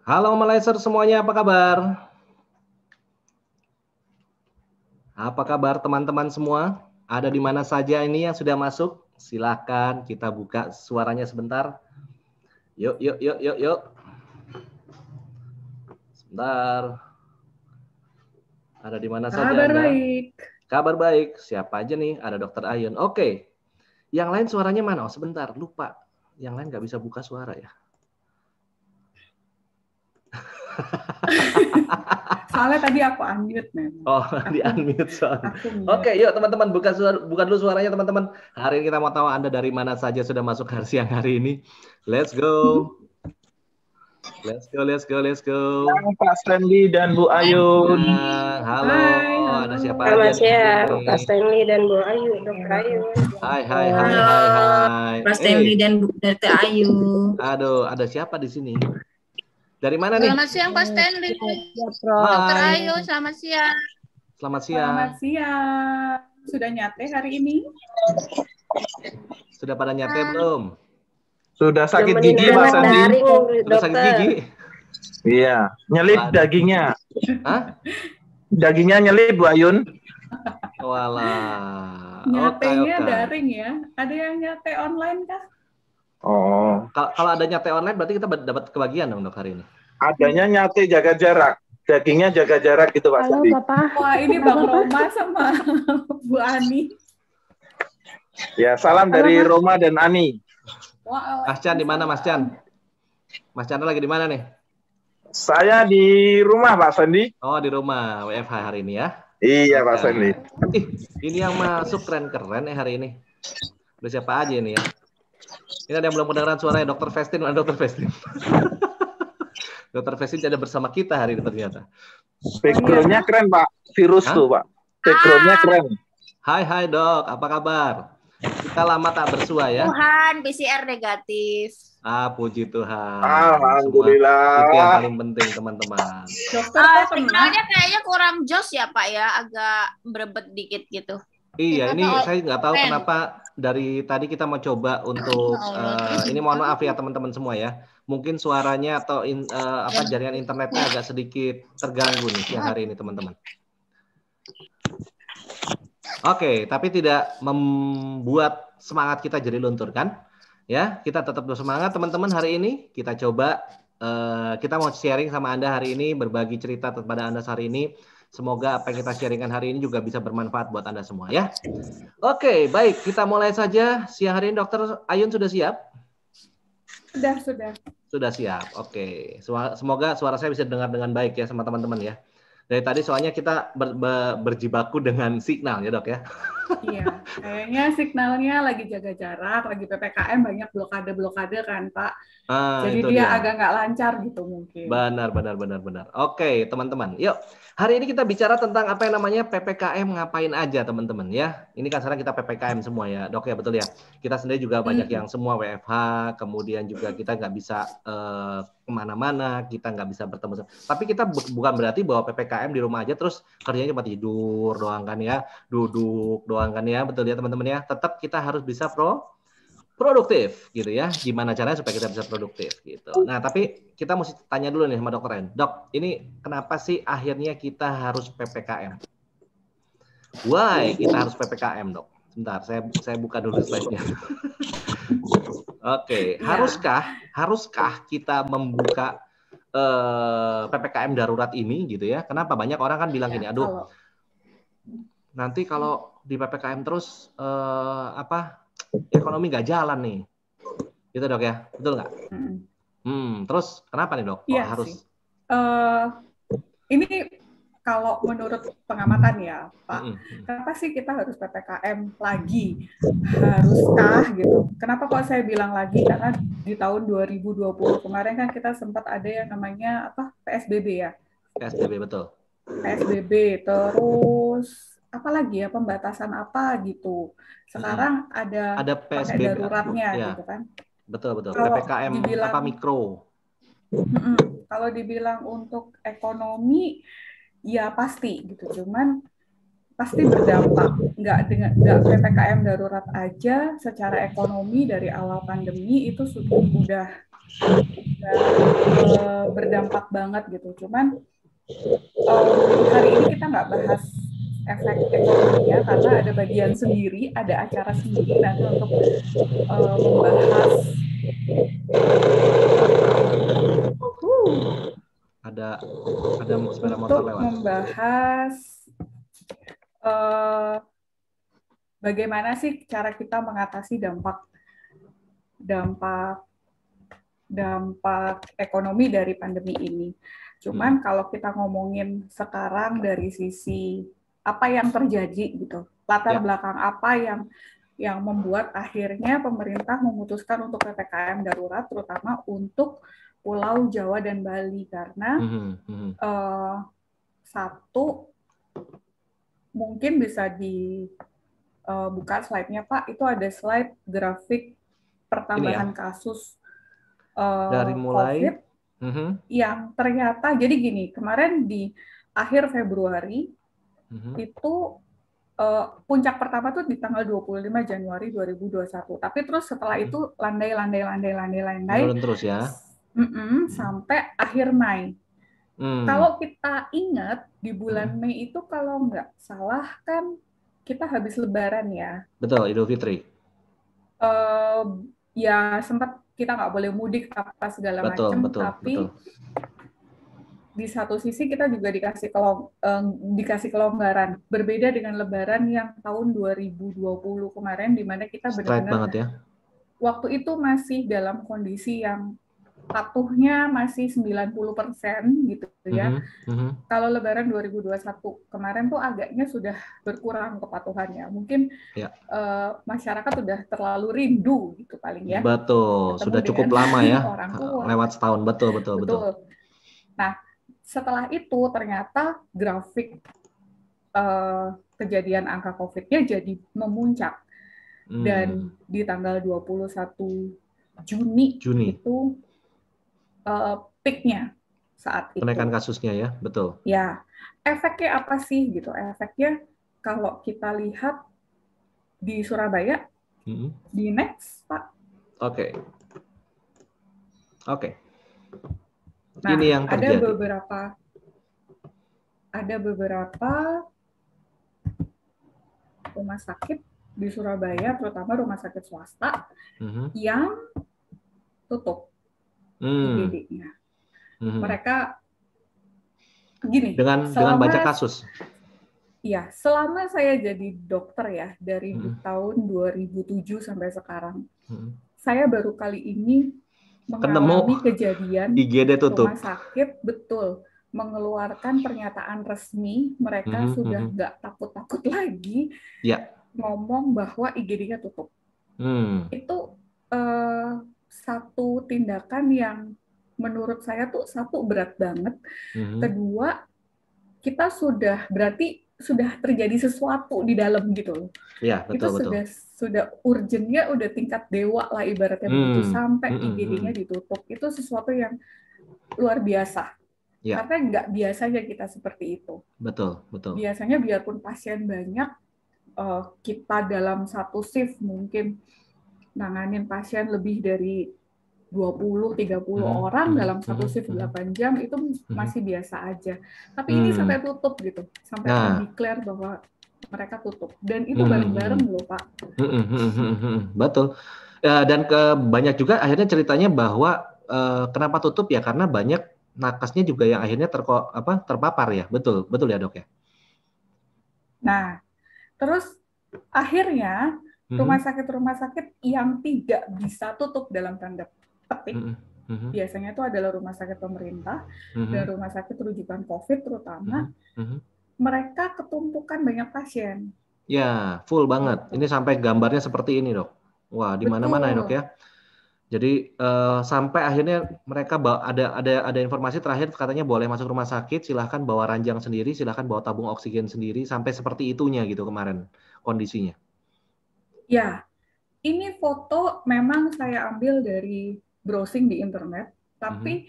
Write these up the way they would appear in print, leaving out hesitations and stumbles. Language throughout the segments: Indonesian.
Halo Malayser semuanya, apa kabar? Apa kabar teman-teman semua? Ada di mana saja ini yang sudah masuk? Silakan kita buka suaranya sebentar. Yuk, yuk, yuk, yuk, yuk. Sebentar. Ada di mana saja Kabar Anda? baik. Kabar baik. Siapa aja nih? Ada Dokter Ayun. Oke. Yang lain suaranya mana? Oh, sebentar, lupa. Yang lain nggak bisa buka suara ya. Soalnya tadi aku unmute memang. Oh, di unmute soalnya. Aku Oke, mute. yuk teman-teman buka dulu suaranya teman-teman. Hari ini kita mau tahu Anda dari mana saja sudah masuk hari siang hari ini. Let's go. Let's go, let's go, let's go. Pak Stanley dan Bu Ayun. Halo, Hai, ada halo. siapa aja Selamat nih? siang, Pak Stanley dan Bu Ayu, Dr. Ayu. Hai, hai, hai, Halo, hai, hai. Pak Stanley dan Bu Dr. Ayu. Aduh, ada siapa di sini? Dari mana nih? Selamat siang Pak Stanley. Dr. Hai. Ayu, selamat siang. Selamat siang. Selamat siang. Sudah nyate hari ini? Sudah pada nyate belum? Sudah sakit Nemenin gigi Pak anak Stanley? daring, Sudah sakit dokter. gigi? Iya, nyelip Waduh. dagingnya. Hah? Dagingnya nyelip Bu Ayun. Walah. Nyatenya Oke. daring ya? Ada yang nyate online kah? Oh, Kalau ada nyate online berarti kita dapat kebagian dong dok hari ini. adanya nyate jaga jarak. Dagingnya jaga jarak gitu Pak Halo Stanley. Bapak. Wah, ini Bang Roma sama Bu Ani. Ya, salam dari Roma dan Ani. Wah, Mas Chan di mana Mas Chan? Mas Chandra lagi di mana nih? Saya di rumah Pak Stanley. Oh di rumah WFH hari ini ya. Iya Pak Stanley. Ih, ini yang masuk keren-keren ya hari ini. Udah siapa aja ini ya? Ini ada yang belum kedengeran suaranya Dokter Festin, mana Dokter Festin? Dokter Festin ada bersama kita hari ini ternyata. Background-nya keren Pak. Virus Hah? tuh Pak. Background-nya keren. Hai dok, apa kabar? Kita lama tak bersua ya. Tuhan, PCR negatif. Puji Tuhan. Alhamdulillah. Itu yang paling penting teman-teman. dokter kok kena? Signalnya kayaknya kurang jos ya Pak ya, agak berebet dikit gitu. Iya, ini Kenapa? saya nggak tahu Keren. kenapa dari tadi kita mau coba untuk ini mohon maaf ya teman-teman semua ya. Mungkin suaranya atau jaringan internetnya agak sedikit terganggu nih siang hari ini teman-teman. Oke, tapi tidak membuat semangat kita jadi luntur kan? Ya, kita tetap bersemangat teman-teman hari ini. Kita coba kita mau sharing sama Anda hari ini, berbagi cerita kepada Anda hari ini. Semoga apa yang kita sharingkan hari ini juga bisa bermanfaat buat Anda semua ya. Oke, baik. Kita mulai saja. Siang hari ini Dokter Ayun sudah siap? Sudah. Sudah siap. Oke. Semoga suara saya bisa dengar dengan baik ya sama teman-teman ya. Dari tadi soalnya kita berjibaku dengan signal ya dok ya. Iya, kayaknya signalnya lagi jaga jarak, lagi PPKM banyak blokade-blokade kan Pak. Jadi dia agak nggak lancar gitu mungkin. Benar. Oke teman-teman, yuk. Hari ini kita bicara tentang apa yang namanya PPKM ngapain aja teman-teman ya. Ini kan sekarang kita PPKM semua ya dok ya, betul ya. Kita sendiri juga banyak yang semua WFH, kemudian juga kita nggak bisa kemana-mana, kita nggak bisa bertemu. Tapi kita bukan berarti bahwa PPKM di rumah aja terus kerjanya cuma tidur doang kan ya, duduk doang kan ya, betul ya teman-teman ya. Tetap kita harus bisa produktif gitu ya. Gimana caranya supaya kita bisa produktif gitu. Nah, tapi kita mesti tanya dulu nih sama Dokter Ren. Dok, ini kenapa sih akhirnya kita harus PPKM? Why kita harus PPKM, Dok? Sebentar, saya buka dulu slide-nya. Oke, haruskah kita membuka PPKM darurat ini gitu ya? Kenapa banyak orang kan bilang gini, aduh, nanti kalau di PPKM terus ekonomi nggak jalan nih, gitu dok ya, betul nggak? Terus kenapa nih dok? Iya harus? sih. Ini kalau menurut pengamatan ya Pak, kenapa sih kita harus PPKM lagi? Haruskah gitu? Kenapa kok saya bilang lagi? Karena di tahun 2020 kemarin kan kita sempat ada yang namanya PSBB ya? PSBB betul. PSBB terus apa lagi ya, pembatasan apa gitu. Sekarang ada PSBB daruratnya ya. Gitu kan. Betul. Kalau PPKM dibilang, mikro. Kalau dibilang untuk ekonomi ya pasti gitu, cuman pasti berdampak. Nggak PPKM darurat aja, secara ekonomi dari awal pandemi itu sudah berdampak banget gitu. Cuman hari ini kita nggak bahas efek ekonominya karena ada bagian sendiri, ada acara sendiri nanti untuk membahas ada sepeda motor untuk lewat. membahas bagaimana sih cara kita mengatasi dampak ekonomi dari pandemi ini. Cuman kalau kita ngomongin sekarang dari sisi apa yang terjadi gitu, latar belakang apa yang membuat akhirnya pemerintah memutuskan untuk PPKM darurat, terutama untuk Pulau Jawa dan Bali karena satu mungkin bisa dibuka slide-nya Pak, itu ada slide grafik pertambahan kasus dari mulai COVID yang ternyata jadi gini, kemarin di akhir Februari itu puncak pertama tuh di tanggal 25 Januari 2021. Tapi terus setelah itu landai turun terus ya. Sampai akhir Mei. Kalau kita ingat di bulan Mei itu kalau nggak salah kan kita habis Lebaran ya. Betul, Idul Fitri. Ya sempat kita nggak boleh mudik apa segala macam, tapi di satu sisi kita juga dikasih kelonggaran. Berbeda dengan Lebaran yang tahun 2020 kemarin, di mana kita benar-benar waktu itu masih dalam kondisi yang patuhnya masih 90% gitu ya. Kalau Lebaran 2021 kemarin tuh agaknya sudah berkurang kepatuhannya. Mungkin masyarakat sudah terlalu rindu gitu paling ya. Betul, sudah cukup lama ya. Lewat setahun, betul. Nah, setelah itu ternyata grafik kejadian angka COVID-nya jadi memuncak. Dan di tanggal 21 Juni. Itu peak-nya saat itu. Kenaikan kasusnya ya, betul. Ya, efeknya apa sih gitu? Efeknya kalau kita lihat di Surabaya, di next, Pak. Oke. Nah, ini yang terjadi. Ada beberapa rumah sakit di Surabaya, terutama rumah sakit swasta, yang tutup IGD-nya. Mereka gini. Dengan baca kasus. Iya, selama saya jadi dokter ya dari tahun 2007 sampai sekarang, saya baru kali ini mengalami kejadian IGD tutup. Rumah sakit mengeluarkan pernyataan resmi mereka sudah nggak takut-takut lagi ngomong bahwa IGD-nya tutup. Itu satu tindakan yang menurut saya tuh satu berat banget. Kedua, kita berarti sudah terjadi sesuatu di dalam gitu. Iya, betul. Sudah urgentnya udah tingkat dewa lah ibaratnya begitu sampai IGD-nya ditutup. Itu sesuatu yang luar biasa. Karena nggak biasanya kita seperti itu. Betul. Biasanya biarpun pasien banyak, kita dalam satu shift mungkin nanganin pasien lebih dari 20-30 orang dalam satu shift 8 jam itu masih biasa aja. Tapi ini sampai tutup gitu, sampai declare bahwa mereka tutup. Dan itu bareng-bareng loh Pak. Betul. Dan banyak juga akhirnya ceritanya bahwa kenapa tutup ya karena banyak nakesnya juga yang akhirnya terpapar ya. Betul ya Dok ya. Nah, terus akhirnya rumah sakit yang tidak bisa tutup dalam tanda petik, biasanya itu adalah rumah sakit pemerintah dan rumah sakit rujukan COVID terutama, mereka ketumpukan banyak pasien. Ya, full banget. Ini sampai gambarnya seperti ini Dok. Wah, di mana-mana ya Dok ya. Jadi sampai akhirnya mereka ada informasi terakhir katanya boleh masuk rumah sakit, silahkan bawa ranjang sendiri, silahkan bawa tabung oksigen sendiri, sampai seperti itunya gitu kemarin kondisinya. Ya, ini foto memang saya ambil dari browsing di internet, tapi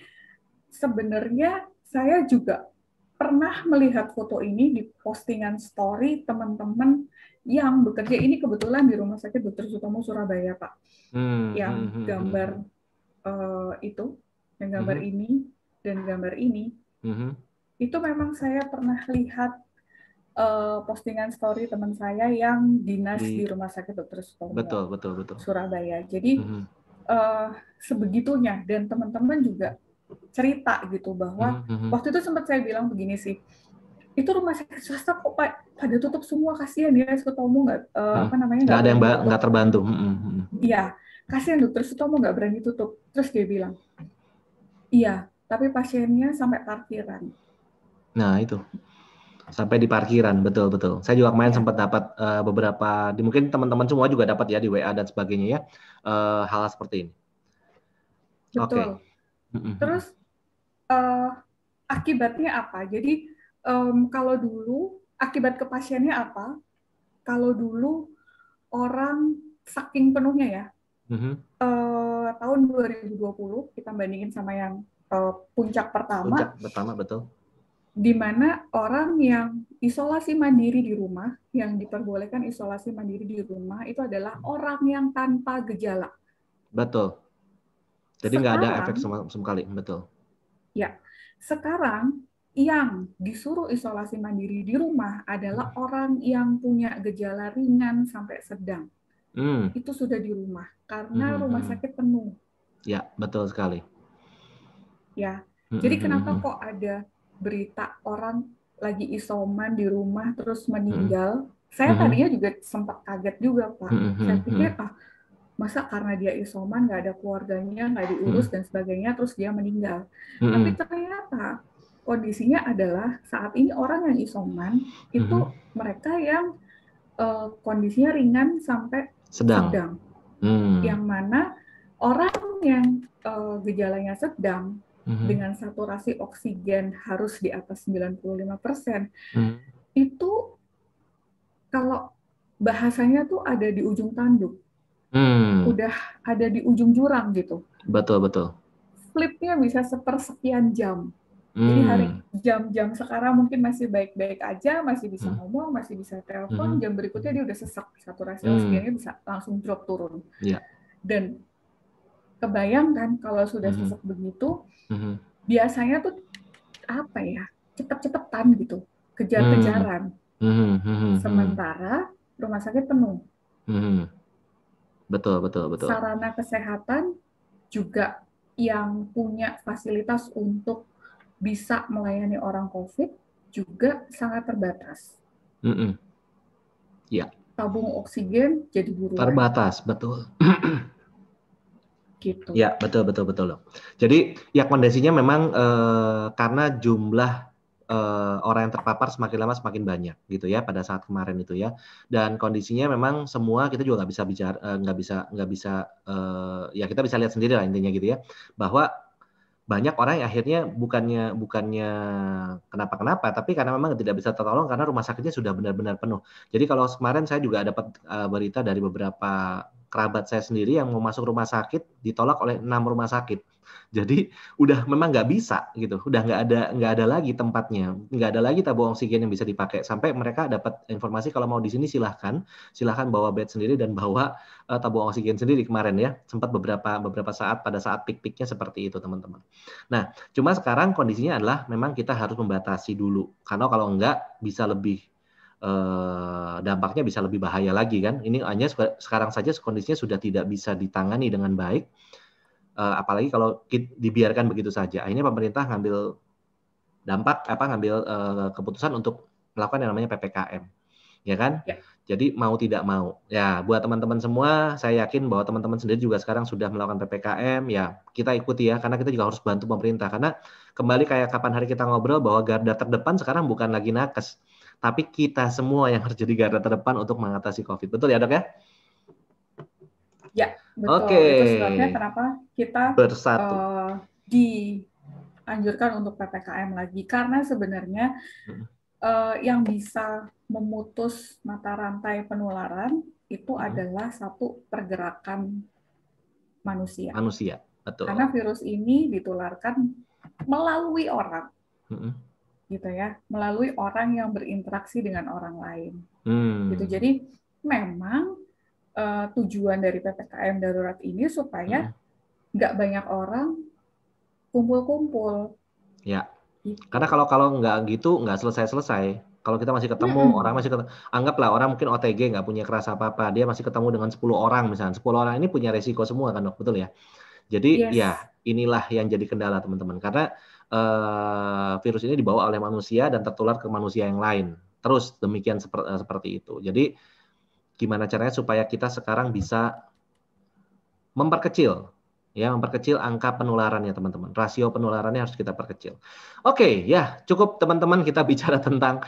sebenarnya saya juga pernah melihat foto ini di postingan story teman-teman yang bekerja ini kebetulan di Rumah Sakit Dr. Sutomo Surabaya, Pak. Yang gambar ini dan gambar ini, itu memang saya pernah lihat postingan story teman saya yang dinas di Rumah Sakit Dr. Sutomo, betul. Surabaya. Jadi sebegitunya, dan teman-teman juga cerita gitu bahwa waktu itu sempat saya bilang begini sih, itu rumah sakit swasta kok pada tutup semua, kasihan ya Sutomo nggak nggak ada yang nggak terbantu. Iya, kasihan dokter Sutomo nggak berani tutup. Terus dia bilang, iya, tapi pasiennya sampai parkiran. Nah itu sampai di parkiran, betul. Saya juga kemarin sempat dapat beberapa, mungkin teman-teman semua juga dapat ya di WA dan sebagainya ya, hal seperti ini. Betul. Terus akibatnya apa? Jadi kalau dulu akibat ke pasiennya apa? Kalau dulu orang saking penuhnya ya, tahun 2020 kita bandingin sama yang puncak pertama, betul. Di mana orang yang isolasi mandiri di rumah, yang diperbolehkan isolasi mandiri di rumah itu adalah orang yang tanpa gejala. Betul. Jadi nggak ada efek sama sekali, betul. Ya, sekarang yang disuruh isolasi mandiri di rumah adalah orang yang punya gejala ringan sampai sedang. Itu sudah di rumah karena rumah sakit penuh. Ya, betul sekali. Ya, jadi kenapa kok ada berita orang lagi isoman di rumah terus meninggal? Saya tadinya juga sempat kaget juga, Pak. Saya pikir, masa karena dia isoman, nggak ada keluarganya, nggak diurus dan sebagainya, terus dia meninggal. Tapi ternyata kondisinya adalah saat ini orang yang isoman itu mereka yang kondisinya ringan sampai sedang. Yang mana orang yang gejalanya sedang dengan saturasi oksigen harus di atas 95%, itu kalau bahasanya tuh ada di ujung tanduk. Udah ada di ujung jurang gitu. Betul. Flipnya bisa sepersekian jam. Jadi jam-jam sekarang mungkin masih baik-baik aja, masih bisa ngomong, masih bisa telepon, jam berikutnya dia udah sesak, saturasi oksigennya bisa langsung drop turun. Dan kebayangkan kalau sudah sesak begitu, biasanya tuh apa ya, cepet-cepetan gitu, kejar-kejaran. Sementara rumah sakit penuh. Betul. Sarana kesehatan juga yang punya fasilitas untuk bisa melayani orang COVID juga sangat terbatas. Ya. Tabung oksigen jadi buruan. Terbatas, betul. Gitu. Ya, betul. Jadi ya kondisinya memang karena jumlah orang yang terpapar semakin lama semakin banyak gitu ya pada saat kemarin itu ya, dan kondisinya memang semua kita juga nggak bisa bicara, ya kita bisa lihat sendiri lah intinya gitu ya, bahwa banyak orang yang akhirnya bukannya kenapa-kenapa, tapi karena memang tidak bisa tertolong karena rumah sakitnya sudah benar-benar penuh. Jadi kalau kemarin saya juga dapat berita dari beberapa kerabat saya sendiri yang mau masuk rumah sakit ditolak oleh 6 rumah sakit. Jadi udah memang nggak bisa gitu, udah nggak ada lagi tempatnya, nggak ada lagi tabung oksigen yang bisa dipakai. Sampai mereka dapat informasi kalau mau di sini silahkan bawa bed sendiri dan bawa tabung oksigen sendiri kemarin ya, sempat beberapa saat pada saat peak-peaknya seperti itu teman-teman. Nah, cuma sekarang kondisinya adalah memang kita harus membatasi dulu, karena kalau enggak bisa lebih dampaknya bisa lebih bahaya lagi kan. Ini hanya sekarang saja kondisinya sudah tidak bisa ditangani dengan baik. Apalagi kalau dibiarkan begitu saja. Akhirnya pemerintah ngambil keputusan untuk melakukan yang namanya PPKM. Ya kan? Ya. Jadi mau tidak mau. Ya, buat teman-teman semua, saya yakin bahwa teman-teman sendiri juga sekarang sudah melakukan PPKM, ya kita ikuti ya, karena kita juga harus bantu pemerintah. Karena kembali kayak kapan hari kita ngobrol bahwa garda terdepan sekarang bukan lagi nakes, tapi kita semua yang harus jadi garda terdepan untuk mengatasi COVID. Betul ya, Dok ya? Ya, betul. Oke. Itu sebabnya kenapa kita bersatu dianjurkan untuk PPKM lagi. Karena sebenarnya yang bisa memutus mata rantai penularan itu adalah satu pergerakan manusia. Manusia, betul. Karena virus ini ditularkan melalui orang. Gitu ya, melalui orang yang berinteraksi dengan orang lain. Gitu. Jadi memang tujuan dari PPKM darurat ini supaya nggak banyak orang kumpul-kumpul, Ya. Gitu. Karena kalau nggak gitu nggak selesai. Kalau kita masih ketemu, orang masih ketemu, anggaplah orang mungkin OTG nggak punya kerasa apa-apa, dia masih ketemu dengan 10 orang misalnya. 10 orang ini punya resiko semua kan dok, betul ya? Jadi Yes. ya inilah yang jadi kendala teman-teman. Karena virus ini dibawa oleh manusia dan tertular ke manusia yang lain. Terus demikian seperti itu. Jadi gimana caranya supaya kita sekarang bisa memperkecil angka penularannya teman-teman. Rasio penularannya harus kita perkecil. Oke, ya cukup teman-teman kita bicara tentang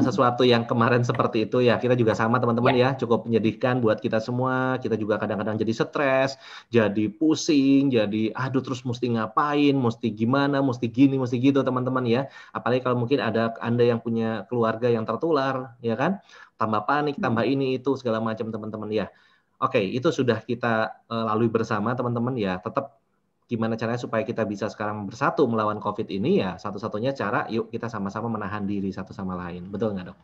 sesuatu yang kemarin seperti itu ya. Kita juga sama teman-teman ya, cukup menyedihkan buat kita semua. Kita juga kadang-kadang jadi stres, jadi pusing, jadi aduh terus mesti ngapain, mesti gimana, mesti gini, mesti gitu teman-teman ya. Apalagi kalau mungkin ada Anda yang punya keluarga yang tertular, ya kan? Tambah panik, tambah ini itu segala macam teman-teman ya. Oke, itu sudah kita lalui bersama teman-teman ya. Tetap gimana caranya supaya kita bisa sekarang bersatu melawan COVID ini ya. Satu-satunya cara yuk kita sama-sama menahan diri satu sama lain. Betul nggak dok?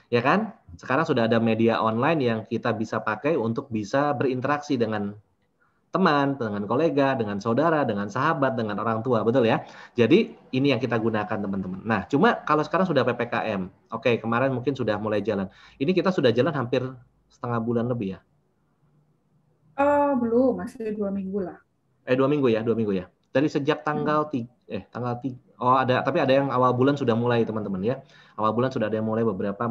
Ya kan? Sekarang sudah ada media online yang kita bisa pakai untuk bisa berinteraksi dengan teman, dengan kolega, dengan saudara, dengan sahabat, dengan orang tua. Betul ya? Jadi ini yang kita gunakan teman-teman. Nah, cuma kalau sekarang sudah PPKM. Oke, kemarin mungkin sudah mulai jalan. Ini kita sudah jalan hampir setengah bulan lebih ya. Belum, masih 2 minggu lah. 2 minggu ya. Dari sejak tanggal 3, oh ada, tapi ada yang awal bulan sudah mulai teman-teman ya. Awal bulan sudah ada yang mulai beberapa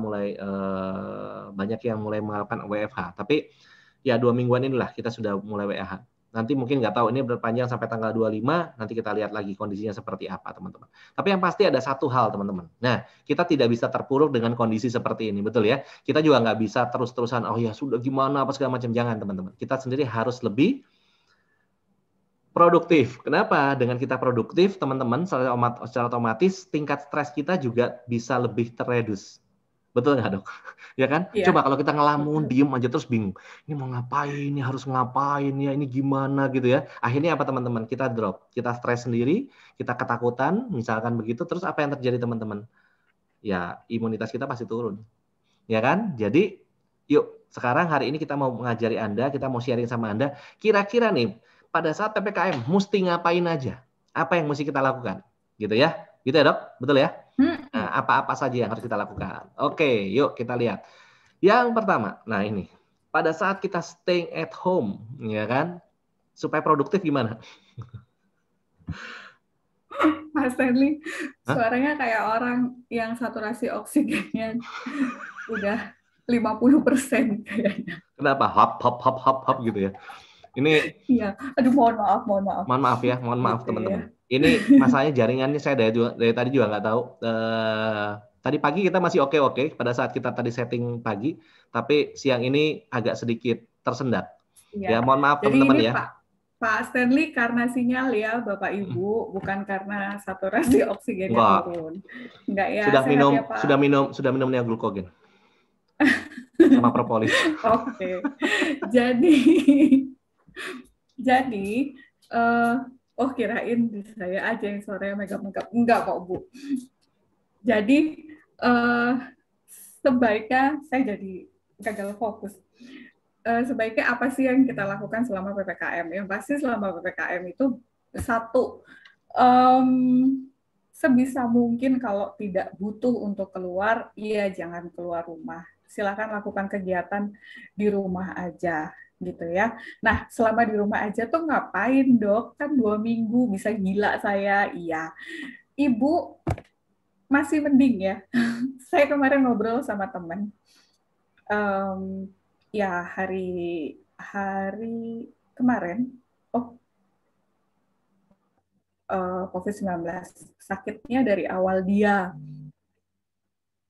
banyak yang mulai melakukan WFH. Tapi ya 2 mingguan inilah kita sudah mulai WFH. Nanti mungkin nggak tahu ini berpanjang sampai tanggal 25, nanti kita lihat lagi kondisinya seperti apa teman-teman. Tapi yang pasti ada satu hal teman-teman. Nah, kita tidak bisa terpuruk dengan kondisi seperti ini, betul ya? Kita juga nggak bisa terus-terusan, oh ya sudah gimana, apa segala macam. Jangan teman-teman. Kita sendiri harus lebih produktif. Kenapa? Dengan kita produktif, teman-teman, secara otomatis tingkat stres kita juga bisa lebih terredus. Betul nggak dok? Ya kan? Iya. Coba kalau kita ngelamun, diem aja terus bingung. Ini mau ngapain? Ini harus ngapain ya? Ini gimana gitu ya? Akhirnya apa teman-teman? Kita drop. Kita stres sendiri, kita ketakutan, misalkan begitu. Terus apa yang terjadi teman-teman? Ya imunitas kita pasti turun. Ya kan? Jadi yuk sekarang hari ini kita mau mengajari Anda, kita mau sharing sama Anda. Kira-kira nih pada saat PPKM mesti ngapain aja? Apa yang mesti kita lakukan? Gitu ya? Gitu ya dok? Betul ya? Nah, apa-apa saja yang harus kita lakukan. Oke, yuk kita lihat. Yang pertama, nah ini. Pada saat kita staying at home, ya kan? Supaya produktif gimana? Mas Stanley, suaranya kayak orang yang saturasi oksigennya udah 50% kayaknya. Kenapa? Hop gitu ya. Ini iya, aduh mohon maaf. Mohon maaf ya, mohon maaf gitu teman-teman. Ini masalahnya jaringannya saya dari tadi juga nggak tahu. Tadi pagi kita masih oke pada saat kita tadi setting pagi, tapi siang ini agak sedikit tersendat. Ya, mohon maaf teman-teman ya. Pak Stanley karena sinyal ya Bapak Ibu, bukan karena saturasi oksigennya turun. Enggak ya. Sudah minum neoglukogen. Sama propolis. Oke. Jadi kirain saya aja yang suaranya megap-megap. Enggak kok, Bu. Jadi sebaiknya saya jadi gagal fokus. Sebaiknya apa sih yang kita lakukan selama PPKM? Yang pasti selama PPKM itu satu, sebisa mungkin kalau tidak butuh untuk keluar, ya jangan keluar rumah. Silakan lakukan kegiatan di rumah aja, gitu ya. Nah, selama di rumah aja tuh ngapain dok? Kan 2 minggu bisa gila saya. Iya, Ibu masih mending ya. Saya kemarin ngobrol sama teman. Ya hari kemarin, COVID-19 sakitnya dari awal dia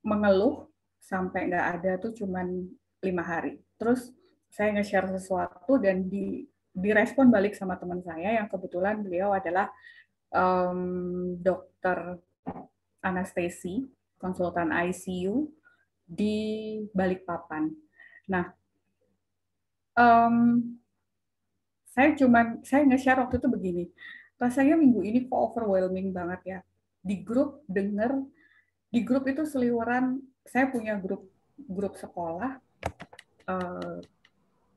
mengeluh sampai nggak ada tuh cuman 5 hari. Terus saya nge-share sesuatu dan direspon balik sama teman saya yang kebetulan beliau adalah dokter anestesi, konsultan ICU di Balikpapan. Nah, saya nge-share waktu itu begini, rasanya minggu ini kok overwhelming banget ya. Di grup itu seliweran, saya punya grup sekolah,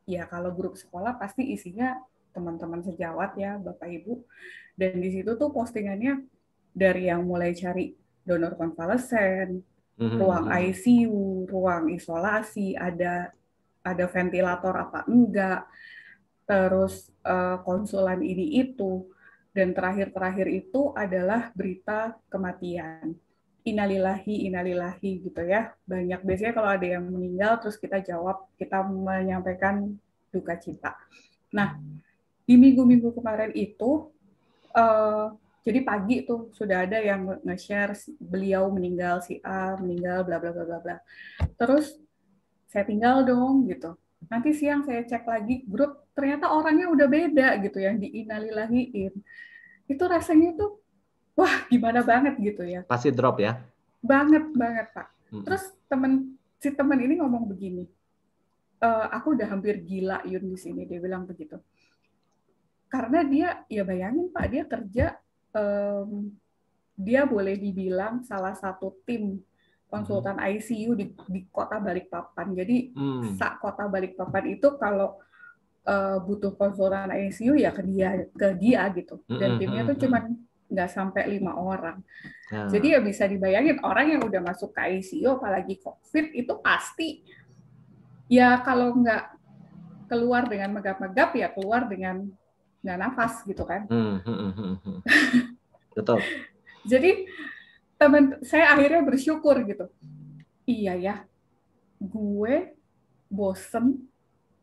ya kalau grup sekolah pasti isinya teman-teman sejawat ya, Bapak Ibu, dan di situ tuh postingannya Dari yang mulai cari donor konvalesen, ruang ICU, ruang isolasi, ada ventilator apa enggak, terus konsulan ini itu, dan terakhir itu adalah berita kematian. Innalillahi gitu ya. Banyak biasanya kalau ada yang meninggal terus kita jawab, kita menyampaikan duka cita. Nah, di minggu-minggu kemarin itu jadi pagi tuh sudah ada yang nge-share beliau meninggal, si A meninggal, bla bla bla bla bla. Terus saya tinggal dong gitu. Nanti siang saya cek lagi grup, ternyata orangnya udah beda gitu yang diinalilahiin. Itu rasanya tuh wah gimana banget gitu ya. Pasti drop ya. Banget Pak. Terus si teman ini ngomong begini. Aku udah hampir gila Yun di sini, dia bilang begitu. Karena dia, ya bayangin Pak, dia kerja, dia boleh dibilang salah satu tim konsultan ICU di kota Balikpapan. Jadi kota Balikpapan itu kalau butuh konsultan ICU ya ke dia gitu. Dan timnya tuh cuman nggak sampai 5 orang. Jadi ya bisa dibayangin orang yang udah masuk ke ICU, apalagi COVID, itu pasti ya kalau nggak keluar dengan megap-megap ya keluar dengan nggak nafas gitu kan. Betul. Jadi saya akhirnya bersyukur gitu. Iya ya, gue bosen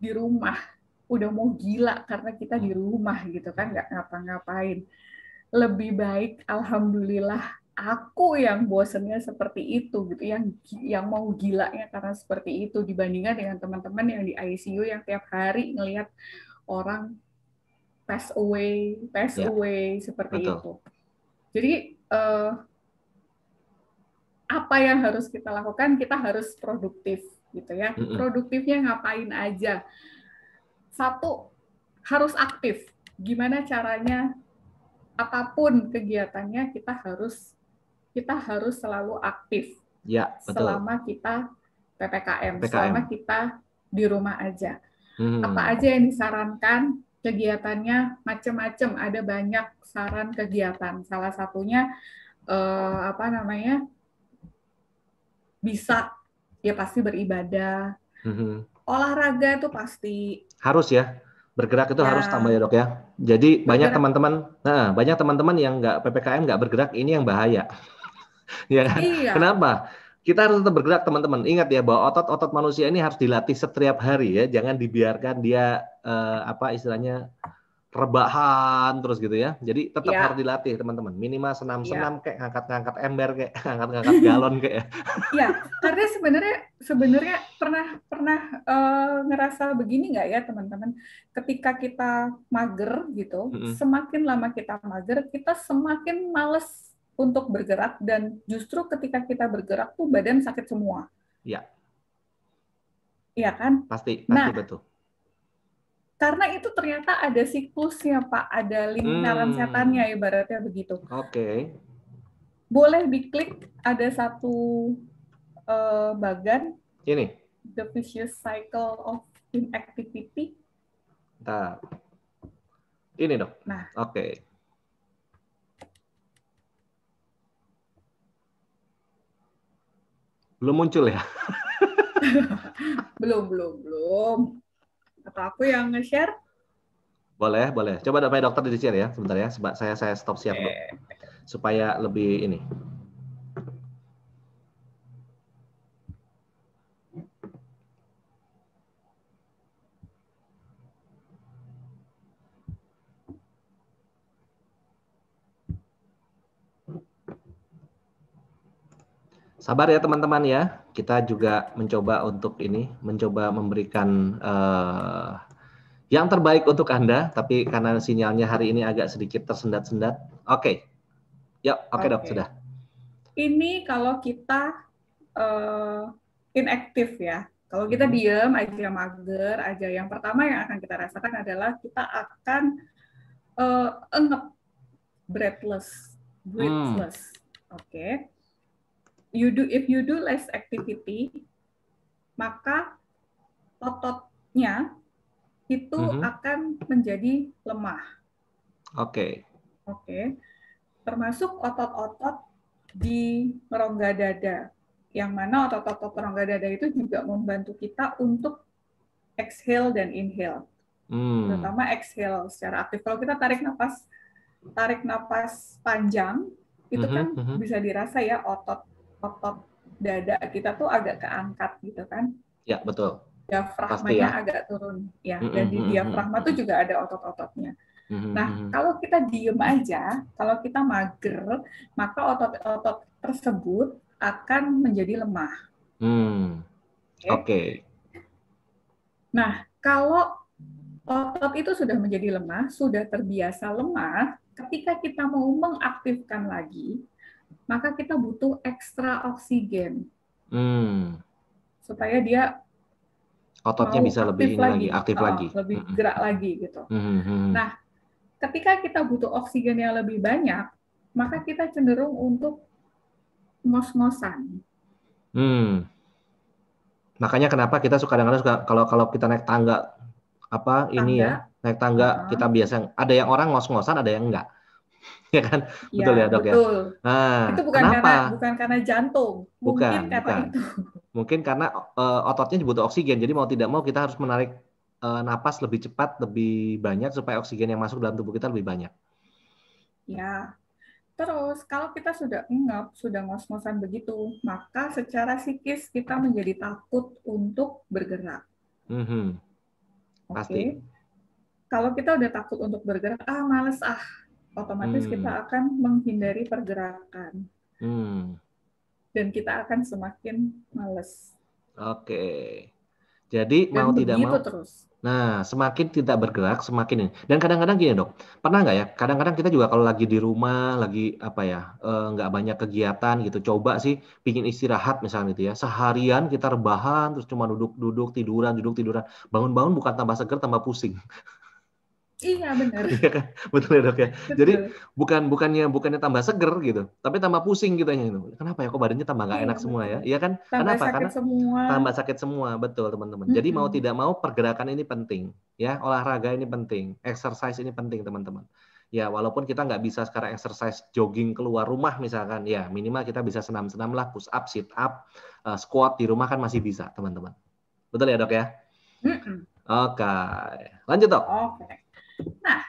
di rumah, udah mau gila karena kita di rumah gitu kan, nggak ngapa-ngapain. Lebih baik, alhamdulillah, aku yang bosennya seperti itu gitu, yang mau gilanya karena seperti itu dibandingkan dengan teman-teman yang di ICU yang tiap hari ngelihat orang pass away seperti betul. itu. Jadi apa yang harus kita lakukan? Kita harus produktif gitu ya. Produktifnya ngapain aja? 1, harus aktif. Gimana caranya? Apapun kegiatannya kita harus selalu aktif. Ya, betul. Selama kita PPKM, selama kita di rumah aja. Apa aja yang disarankan? Kegiatannya macam-macam, ada banyak saran kegiatan. Salah satunya bisa ya pasti beribadah. Olahraga itu pasti harus ya. Bergerak itu harus tambah ya Dok ya. Jadi banyak teman-teman yang nggak PPKM nggak bergerak, ini yang bahaya. Ya kan? Iya. Kenapa? Kita harus tetap bergerak teman-teman. Ingat ya bahwa otot-otot manusia ini harus dilatih setiap hari ya. Jangan dibiarkan dia istilahnya rebahan terus gitu ya. Jadi tetap harus dilatih teman-teman. Minimal senam-senam kayak ngangkat-ngangkat ember kayak ngangkat-ngangkat galon kayak. Iya, karena sebenarnya pernah ngerasa begini nggak ya teman-teman? Ketika kita mager gitu, semakin lama kita mager, kita semakin males untuk bergerak, dan justru ketika kita bergerak tuh badan sakit semua. Iya. Iya kan? Pasti betul. Karena itu ternyata ada siklusnya, Pak. Ada lingkaran setannya, ibaratnya begitu. Oke. Boleh diklik, ada satu bagan. Ini. The Vicious Cycle of Inactivity. Bentar. Ini Dok. Nah. Oke. Belum muncul ya? Belum. Atau aku yang nge-share? Boleh. Coba Pak Dokter di-share ya, sebentar ya. Saya stop share dulu. Supaya lebih ini. Sabar ya teman-teman ya. Kita juga mencoba memberikan yang terbaik untuk Anda, tapi karena sinyalnya hari ini agak sedikit tersendat-sendat. Oke. Oke Dok, sudah. Ini kalau kita inaktif ya. Kalau kita diam aja, mager aja, yang pertama yang akan kita rasakan adalah kita akan engep, breathless. Oke. If you do less activity, maka ototnya itu akan menjadi lemah. Oke. termasuk otot-otot di rongga dada. Yang mana otot-otot rongga dada itu juga membantu kita untuk exhale dan inhale. Terutama exhale secara aktif. Kalau kita tarik napas panjang, itu kan bisa dirasa ya otot dada kita tuh agak keangkat gitu kan. Ya, betul. Diafragmanya agak turun. Ya, dan di diafragma tuh juga ada otot-ototnya. Nah, kalau kita diem aja, kalau kita mager, maka otot-otot tersebut akan menjadi lemah. Oke. Nah, kalau otot itu sudah menjadi lemah, sudah terbiasa lemah, ketika kita mau mengaktifkan lagi, maka kita butuh ekstra oksigen. Supaya dia ototnya bisa lebih aktif lagi. Lebih gerak lagi gitu. Nah, ketika kita butuh oksigen yang lebih banyak, maka kita cenderung untuk ngos-ngosan. Makanya kenapa kita kadang-kadang suka kalau kita naik tangga naik tangga kita biasa ada yang orang ngos-ngosan, ada yang enggak. Ya kan? Betul ya, Dok, betul. ya? Nah, itu bukan karena jantung. Mungkin karena ototnya butuh oksigen. Jadi mau tidak mau kita harus menarik napas lebih cepat, lebih banyak supaya oksigen yang masuk dalam tubuh kita lebih banyak. Ya. Terus kalau kita sudah ngap, sudah ngos-ngosan begitu, maka secara psikis kita menjadi takut untuk bergerak. Pasti. Kalau kita udah takut untuk bergerak, males otomatis kita akan menghindari pergerakan. Dan kita akan semakin males. Oke. Jadi mau tidak mau terus. Nah, semakin tidak bergerak, semakin ini. Dan kadang-kadang gini, Dok, pernah nggak ya? Kadang-kadang kita juga kalau lagi di rumah, lagi nggak banyak kegiatan gitu, coba sih pingin istirahat misalnya gitu ya. Seharian kita rebahan, terus cuma duduk-duduk, tiduran, bangun-bangun bukan tambah seger, tambah pusing. Iya, benar. Iya kan? Betul ya, Dok ya. Betul. Jadi bukannya tambah seger gitu, tapi tambah pusing gitu. Kenapa ya kok badannya tambah nggak enak semua ya? Iya kan? Kenapa? Karena tambah sakit semua, betul teman-teman. Jadi mau tidak mau pergerakan ini penting, ya. Olahraga ini penting, exercise ini penting teman-teman. Ya, walaupun kita nggak bisa sekarang exercise jogging keluar rumah misalkan, ya minimal kita bisa senam-senam lah, push up, sit up, squat di rumah kan masih bisa teman-teman. Betul ya, Dok ya? Oke, lanjut, Dok. Oke. Nah,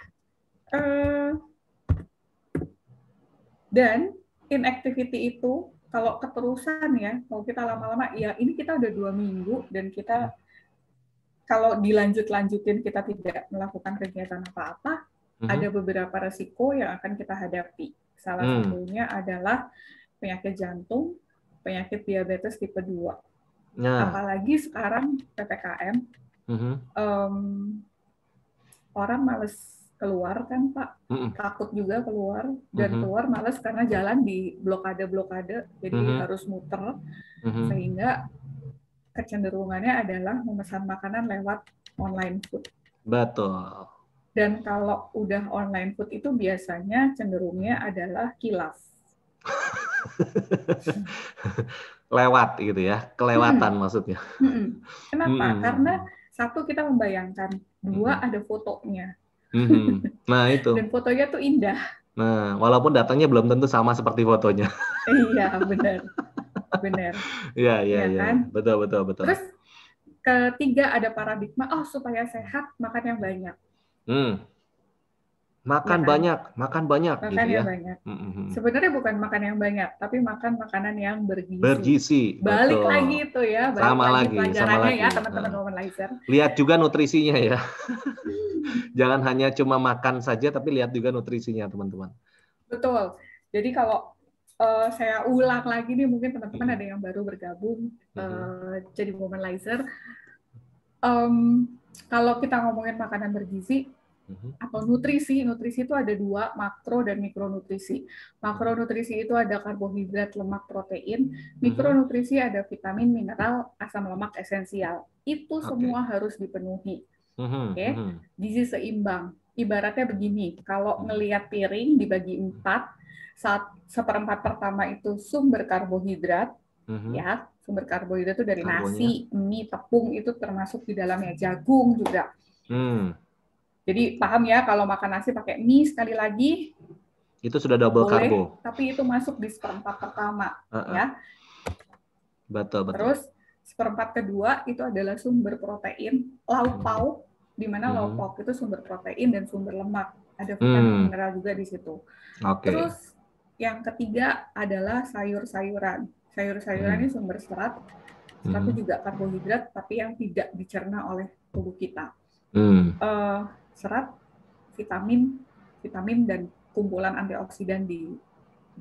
dan inactivity itu kalau keterusan ya, kalau kita lama-lama, ya ini kita udah 2 minggu dan kita kalau dilanjutin kita tidak melakukan kegiatan apa-apa, ada beberapa resiko yang akan kita hadapi. Salah satunya adalah penyakit jantung, penyakit diabetes tipe 2. Apalagi sekarang PPKM, orang males keluar kan, Pak, takut juga keluar, dan keluar males karena jalan di blokade, jadi harus muter, sehingga kecenderungannya adalah memesan makanan lewat online food. Betul. Dan kalau udah online food itu biasanya cenderungnya adalah kilaf. Lewat gitu ya, kelewatan maksudnya. Kenapa? Karena satu, kita membayangkan, 2, ada fotonya. Nah itu. Dan fotonya tuh indah. Nah, walaupun datangnya belum tentu sama seperti fotonya. Iya, benar. Iya kan? Betul. Terus ketiga ada paradigma, supaya sehat makan yang banyak. Makan banyak gitu ya. Banyak. Sebenarnya bukan makan yang banyak, tapi makan makanan yang bergizi. Bergizi. Balik betul. Lagi itu ya, sama lagi ya teman-teman womanizer. Lihat juga nutrisinya ya. Jangan hanya cuma makan saja, tapi lihat juga nutrisinya teman-teman. Betul. Jadi kalau saya ulang lagi nih, mungkin teman-teman ada yang baru bergabung jadi womanizer. Kalau kita ngomongin makanan bergizi atau nutrisi itu ada 2, makro dan mikronutrisi. Makronutrisi itu ada karbohidrat, lemak, protein. Mikronutrisi ada vitamin, mineral, asam lemak esensial. Itu semua harus dipenuhi. Gizi seimbang. Ibaratnya begini, kalau ngelihat piring dibagi 4, 1/4 pertama itu sumber karbohidrat, ya, sumber karbohidrat itu dari nasi, mie, tepung, itu termasuk di dalamnya jagung juga. Jadi paham ya, kalau makan nasi pakai mie, sekali lagi Itu sudah double boleh, karbo. tapi itu masuk di seperempat pertama, ya. Betul. Terus seperempat kedua itu adalah sumber protein, lauk pauk, di mana lauk pauk itu sumber protein dan sumber lemak. Ada vitamin mineral juga di situ. Terus yang ketiga adalah sayur-sayuran. Sayur-sayuran ini sumber serat. Serat itu juga karbohidrat, tapi yang tidak dicerna oleh tubuh kita. Serat, vitamin dan kumpulan antioksidan di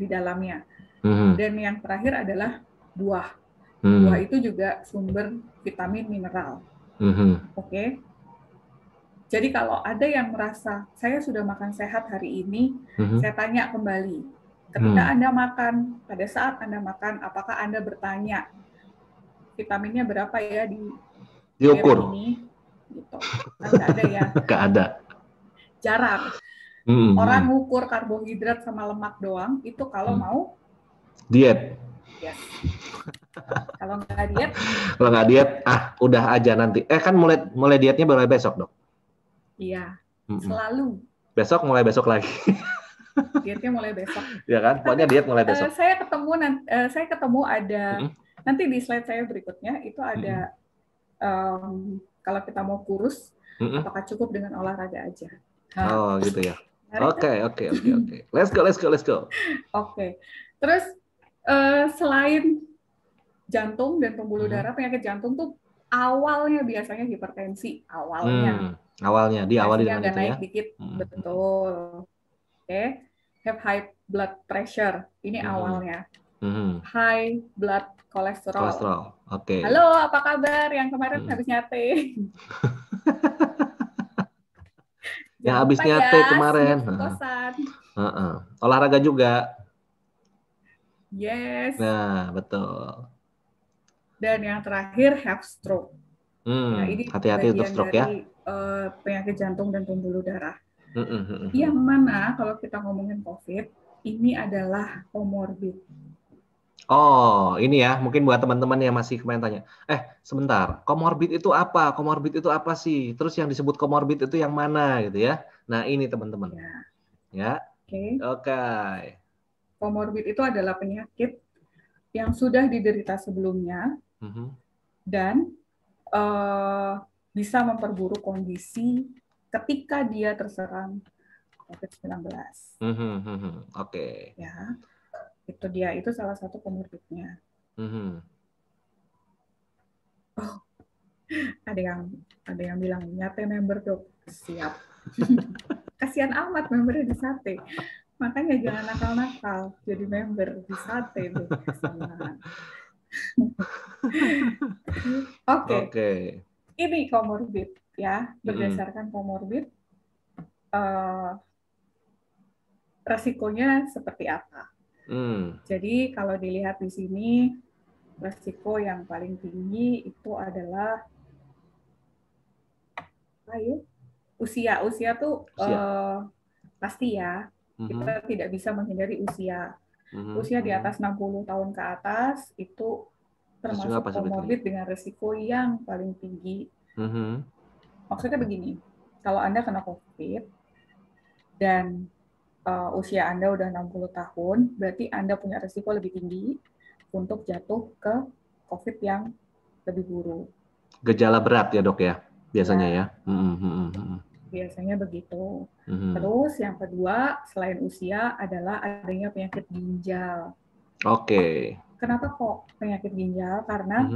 dalamnya. Dan yang terakhir adalah buah. Buah itu juga sumber vitamin mineral. Oke. Jadi kalau ada yang merasa saya sudah makan sehat hari ini, saya tanya kembali. Ketika Anda makan, pada saat Anda makan, apakah Anda bertanya vitaminnya berapa ya diukur ini? Gitu. Nggak ada ya. Nggak ada. Jarang. Orang ngukur karbohidrat sama lemak doang, itu kalau mau diet. Yes. Kalau nggak diet, udah aja nanti. Kan mulai dietnya mulai besok, Dok. Iya, selalu. Besok mulai besok lagi. Dietnya mulai besok. Ya kan? Pokoknya diet mulai besok. Saya ketemu ada nanti di slide saya berikutnya itu ada kalau kita mau kurus, apakah cukup dengan olahraga aja? Oh, gitu ya. Oke. Let's go. Oke. Terus selain jantung dan pembuluh darah, penyakit jantung tuh awalnya biasanya hipertensi awalnya diawali dengan itu naik dikit, betul. Oke. Have high blood pressure, ini awalnya. High blood kolesterol. Oke. Halo, apa kabar yang kemarin habis nyate? Yang habis nyate kemarin. Olahraga juga. Yes. Nah, betul. Dan yang terakhir, have stroke. Nah, ini hati-hati untuk stroke dari, penyakit jantung dan pembuluh darah. Yang mana kalau kita ngomongin COVID, ini adalah komorbid. Oh, ini ya, mungkin buat teman-teman yang masih kemarin tanya, sebentar, komorbid itu apa? Komorbid itu apa sih? Terus yang disebut komorbid itu yang mana gitu ya? Nah, ini teman-teman. Ya. Oke. Komorbid itu adalah penyakit yang sudah diderita sebelumnya dan bisa memperburuk kondisi ketika dia terserang COVID-19. Oke. Ya. Itu salah satu komorbidnya. Oh, ada yang bilang nyate member, Dok. Siap. Kasihan amat membernya di sate. Makanya jangan nakal-nakal jadi member di sate deh. Oke. Ini komorbid ya. Berdasarkan komorbid resikonya seperti apa? Jadi kalau dilihat di sini, resiko yang paling tinggi itu adalah usia. Usia tuh pasti ya, kita tidak bisa menghindari usia. Usia di atas 60 tahun ke atas itu termasuk komorbid dengan resiko yang paling tinggi. Maksudnya begini, kalau Anda kena COVID dan usia Anda udah 60 tahun, berarti Anda punya risiko lebih tinggi untuk jatuh ke COVID yang lebih buruk. Gejala berat ya, Dok ya, biasanya ya. Biasanya begitu. Terus yang kedua, selain usia adalah adanya penyakit ginjal. Oke. Kenapa kok penyakit ginjal? Karena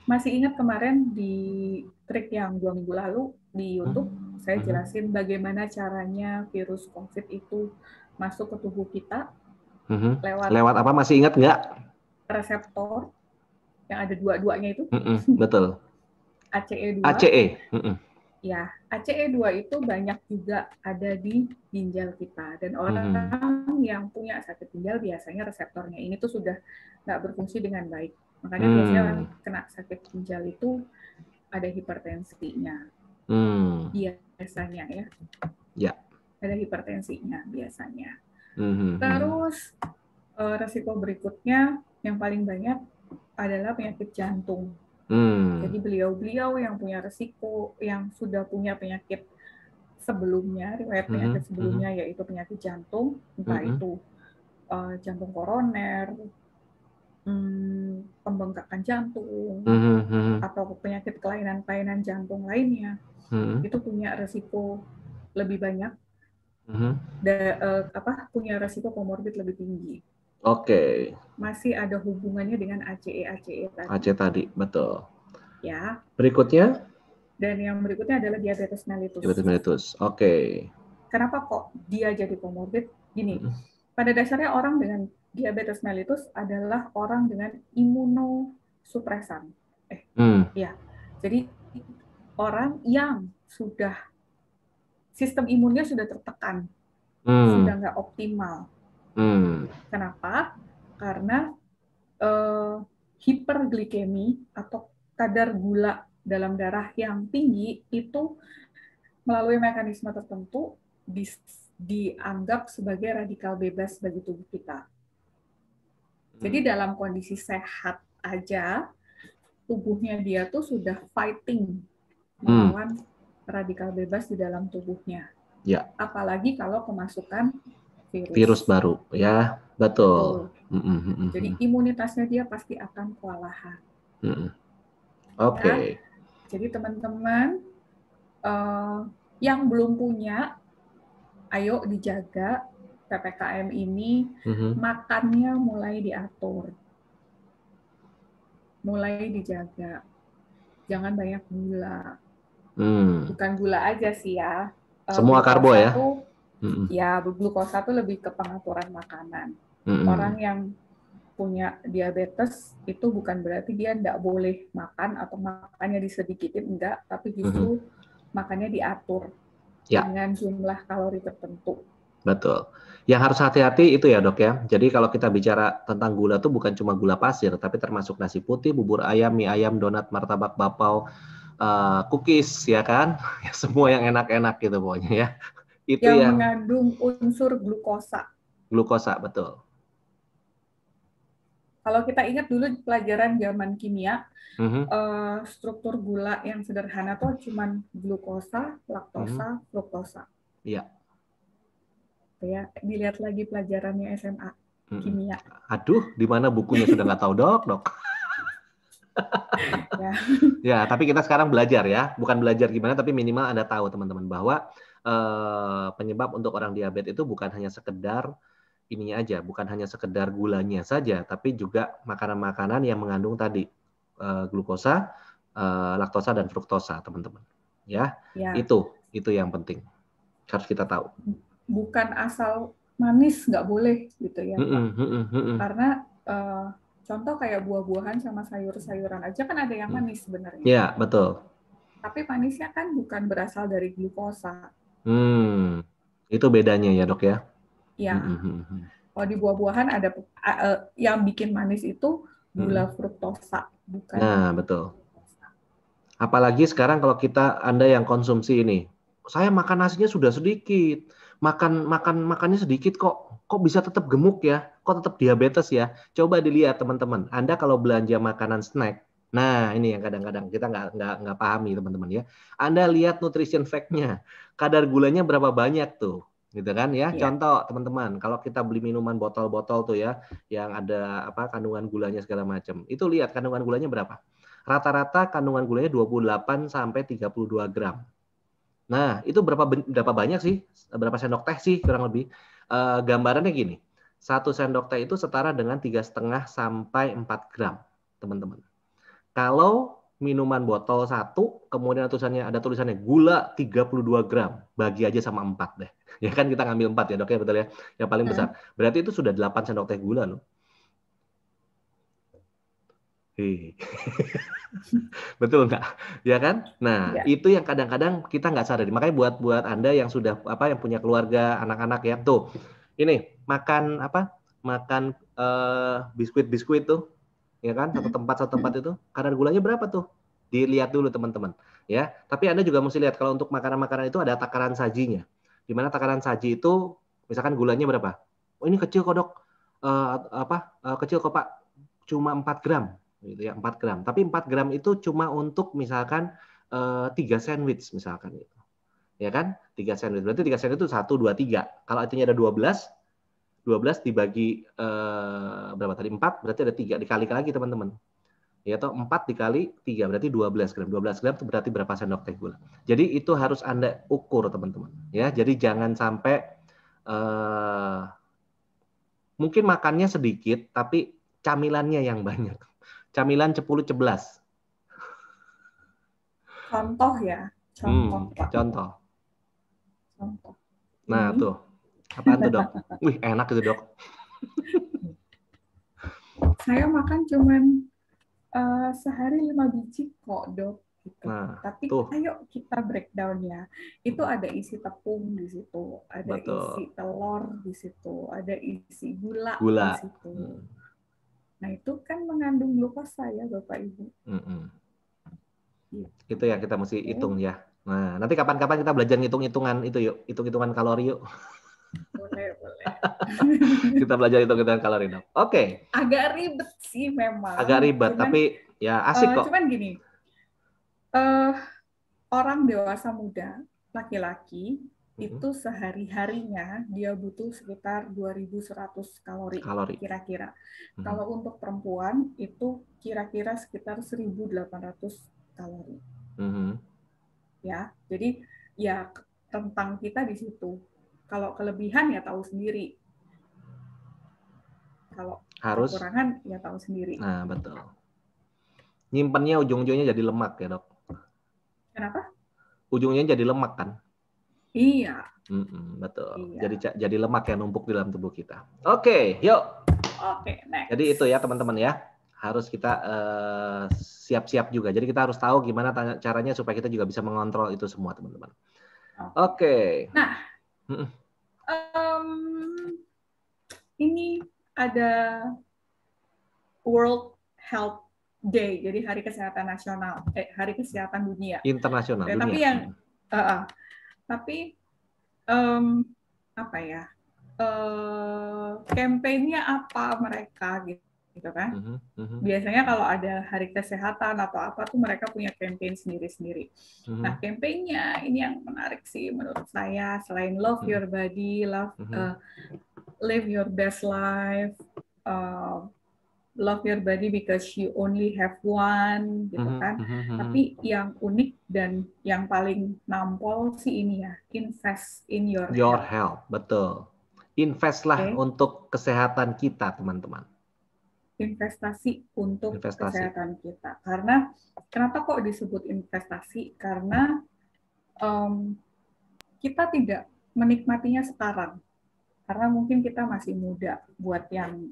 masih ingat kemarin di trik yang 2 minggu lalu di YouTube, saya jelasin bagaimana caranya virus COVID itu masuk ke tubuh kita lewat apa? Masih ingat nggak? Reseptor yang ada dua-duanya itu. Betul. ACE2. Ya, ACE2 itu banyak juga ada di ginjal kita. Dan orang yang punya sakit ginjal biasanya reseptornya ini tuh sudah nggak berfungsi dengan baik. Makanya biasanya orang kena sakit ginjal itu ada hipertensinya. Biasanya ya. Ya. Ada hipertensinya biasanya. Terus resiko berikutnya yang paling banyak adalah penyakit jantung. Jadi beliau-beliau yang punya resiko, yang sudah punya penyakit sebelumnya, riwayat penyakit sebelumnya, yaitu penyakit jantung, entah itu jantung koroner, pembengkakan jantung, atau penyakit kelainan-kelainan jantung lainnya, itu punya resiko lebih banyak, punya resiko komorbid lebih tinggi. Oke. Masih ada hubungannya dengan ACE tadi. ACE tadi, betul. Ya. Berikutnya? Dan yang berikutnya adalah diabetes mellitus. Diabetes mellitus, oke. Kenapa kok dia jadi komorbid? Gini, pada dasarnya orang dengan diabetes mellitus adalah orang dengan imunosupresan. Ya. Jadi orang yang sudah sistem imunnya sudah tertekan, sudah nggak optimal. Kenapa? Karena hiperglikemi atau kadar gula dalam darah yang tinggi itu melalui mekanisme tertentu dianggap sebagai radikal bebas bagi tubuh kita. Jadi dalam kondisi sehat aja, tubuhnya dia tuh sudah fighting melawan radikal bebas di dalam tubuhnya. Ya. Apalagi kalau kemasukan virus baru, ya, betul. Jadi imunitasnya dia pasti akan kewalahan. Oke. Ya? Jadi teman-teman yang belum punya, ayo dijaga PPKM ini, makannya mulai diatur, mulai dijaga, jangan banyak gula. Bukan gula aja sih ya. Semua karbo ya. Ya, glukosa itu lebih ke pengaturan makanan. Orang yang punya diabetes itu bukan berarti dia tidak boleh makan atau makannya disedikitin, enggak, tapi justru makannya diatur dengan jumlah kalori tertentu. Betul. Yang harus hati-hati itu ya dok ya. Jadi kalau kita bicara tentang gula itu bukan cuma gula pasir, tapi termasuk nasi putih, bubur ayam, mie ayam, donat, martabak, bapau, cookies, ya kan? Semua yang enak-enak gitu pokoknya ya. Itu yang mengandung unsur glukosa. Glukosa, betul. Kalau kita ingat dulu pelajaran zaman kimia, struktur gula yang sederhana tuh cuman glukosa, laktosa, fruktosa. Iya. Ya, dilihat lagi pelajarannya SMA kimia. Aduh, di mana bukunya sudah nggak tahu dok. Ya, tapi kita sekarang belajar ya, bukan belajar gimana, tapi minimal Anda tahu teman-teman bahwa penyebab untuk orang diabetes itu bukan hanya sekedar ininya aja, bukan hanya sekedar gulanya saja, tapi juga makanan-makanan yang mengandung tadi glukosa, laktosa dan fruktosa, teman-teman. Ya. Itu yang penting harus kita tahu. Bukan asal manis nggak boleh gitu ya, Pak. Karena contoh kayak buah-buahan sama sayur-sayuran aja kan ada yang manis sebenarnya. Iya, betul. Tapi manisnya kan bukan berasal dari glukosa. Itu bedanya ya dok ya? Iya. Kalau di buah-buahan ada yang bikin manis itu gula fruktosa, bukan. Nah, betul. Apalagi sekarang kalau Anda yang konsumsi ini, saya makan nasinya sudah sedikit, makannya sedikit kok bisa tetap gemuk ya, kok tetap diabetes ya. Coba dilihat teman-teman, Anda kalau belanja makanan snack, nah ini yang kadang-kadang kita nggak pahami teman-teman ya. Anda lihat nutrition fact-nya, kadar gulanya berapa banyak tuh, gitu kan ya. Contoh teman-teman, kalau kita beli minuman botol-botol tuh ya, yang ada kandungan gulanya segala macam, itu lihat kandungan gulanya berapa. Rata-rata kandungan gulanya 28 sampai 32 gram. Nah, itu berapa banyak sih? Berapa sendok teh sih kurang lebih? Gambarannya gini, 1 sendok teh itu setara dengan 3,5 sampai 4 gram, teman-teman. Kalau minuman botol 1, kemudian ada tulisannya gula 32 gram, bagi aja sama 4 deh. Ya kan kita ngambil 4 ya dok ya, betul ya? Yang paling besar. Berarti itu sudah 8 sendok teh gula loh. Betul nggak? Ya kan? Nah, itu yang kadang-kadang kita nggak sadar. Makanya buat Anda yang sudah yang punya keluarga, anak-anak ya, tuh. Ini makan biskuit tuh. Ya kan? Satu tempat itu kadar gulanya berapa tuh? Dilihat dulu teman-teman, ya. Tapi Anda juga mesti lihat kalau untuk makanan-makanan itu ada takaran sajinya. Di mana takaran saji itu misalkan gulanya berapa? Oh, ini kecil kok, Dok. Kecil kok, Pak. Cuma 4 gram. Gitu ya, 4 gram. Tapi 4 gram itu cuma untuk misalkan 3 sandwich misalkan gitu. Ya kan? 3 sandwich. Berarti 3 sandwich itu 1, 2, 3. Kalau artinya ada 12 dibagi berapa tadi? 4, berarti ada 3. Dikali lagi teman-teman. Ya toh 4 dikali 3 berarti 12 gram. 12 gram itu berarti berapa sendok teh gula. Jadi itu harus Anda ukur teman-teman. Ya, jadi jangan sampai mungkin makannya sedikit tapi camilannya yang banyak. Camilan 10-11. Contoh ya. Contoh, Pak. Contoh. Contoh. Nah, tuh. Apaan tuh, Dok? Wih, enak itu, Dok. Saya makan cuman sehari 5 biji kok, Dok. Gitu. Nah, tapi tuh. ayo kita breakdown ya. Itu ada isi tepung di situ, ada isi telur di situ, ada isi gula. Di situ. Nah, itu kan mengandung glukosa ya, Bapak Ibu. Itu ya kita mesti hitung ya. Nah, nanti kapan-kapan kita belajar hitung-hitungan itu yuk, hitung-hitungan kalori yuk. Boleh. Kita belajar hitung-hitungan kalori, Dok. Oke. Agak ribet sih memang. Agak ribet, tapi ya asik kok. Cuman gini, orang dewasa muda, laki-laki, itu sehari-harinya dia butuh sekitar 2.100 kalori. Kira-kira. Kalau untuk perempuan itu kira-kira sekitar 1.800 kalori. Ya, jadi ya rentang kita di situ. Kalau kelebihan ya tahu sendiri. Kalau kekurangan ya tahu sendiri. Nah, betul. Nyimpennya ujung-ujungnya jadi lemak ya, Dok. Kenapa? Ujungnya jadi lemak kan? Iya. Betul. Iya. Jadi lemak yang numpuk di dalam tubuh kita. Oke, yuk. Oke, next. Jadi itu ya teman-teman ya. Harus kita siap-siap juga. Jadi kita harus tahu gimana caranya supaya kita juga bisa mengontrol itu semua, teman-teman. Oke. Nah, ini ada World Health Day, jadi Hari Kesehatan Nasional, Hari Kesehatan Dunia. Internasional. Dunia. Tapi yang, apa ya? Kampanye apa mereka gitu kan? Biasanya kalau ada Hari Kesehatan atau apa tuh mereka punya campaign sendiri-sendiri. Nah, campaignnya ini yang menarik sih menurut saya. Selain love your body, live your best life, love your body because you only have one, gitu kan. Tapi yang unik dan yang paling nampol sih ini ya, invest in your health. Betul. Investlah untuk kesehatan kita, teman-teman. Investasi untuk kesehatan kita. Karena kenapa kok disebut investasi? Karena kita tidak menikmatinya sekarang. Karena mungkin kita masih muda. Buat yang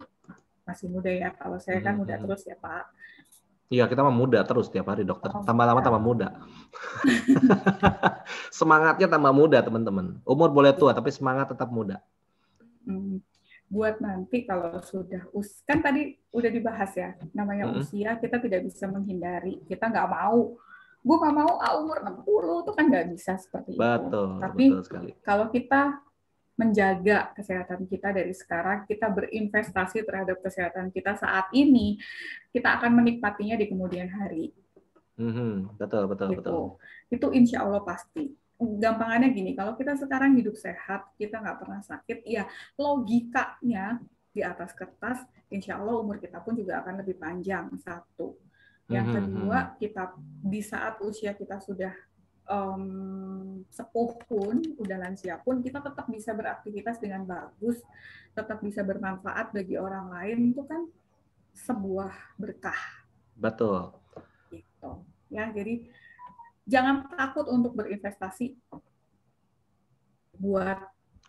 masih muda ya, kalau saya kan muda terus ya, Pak. Iya, kita mah muda terus tiap hari, dokter. Tambah lama tambah muda. Semangatnya tambah muda, teman-teman. Umur boleh tua, tapi semangat tetap muda. Buat nanti kalau sudah kan tadi udah dibahas ya, namanya usia kita tidak bisa menghindari. Kita nggak mau, gue nggak mau umur 60 itu kan nggak bisa seperti itu. Tapi betul sekali. Kalau kita menjaga kesehatan kita dari sekarang, kita berinvestasi terhadap kesehatan kita saat ini, kita akan menikmatinya di kemudian hari. Betul. Itu insya Allah pasti. Gampangannya gini, kalau kita sekarang hidup sehat, kita nggak pernah sakit, ya logikanya di atas kertas, insya Allah umur kita pun juga akan lebih panjang, satu. Yang kedua, kita di saat usia kita sudah sepuh pun, udah lansia pun, kita tetap bisa beraktivitas dengan bagus, tetap bisa bermanfaat bagi orang lain, itu kan sebuah berkah. Betul. Gitu. Ya, jadi jangan takut untuk berinvestasi buat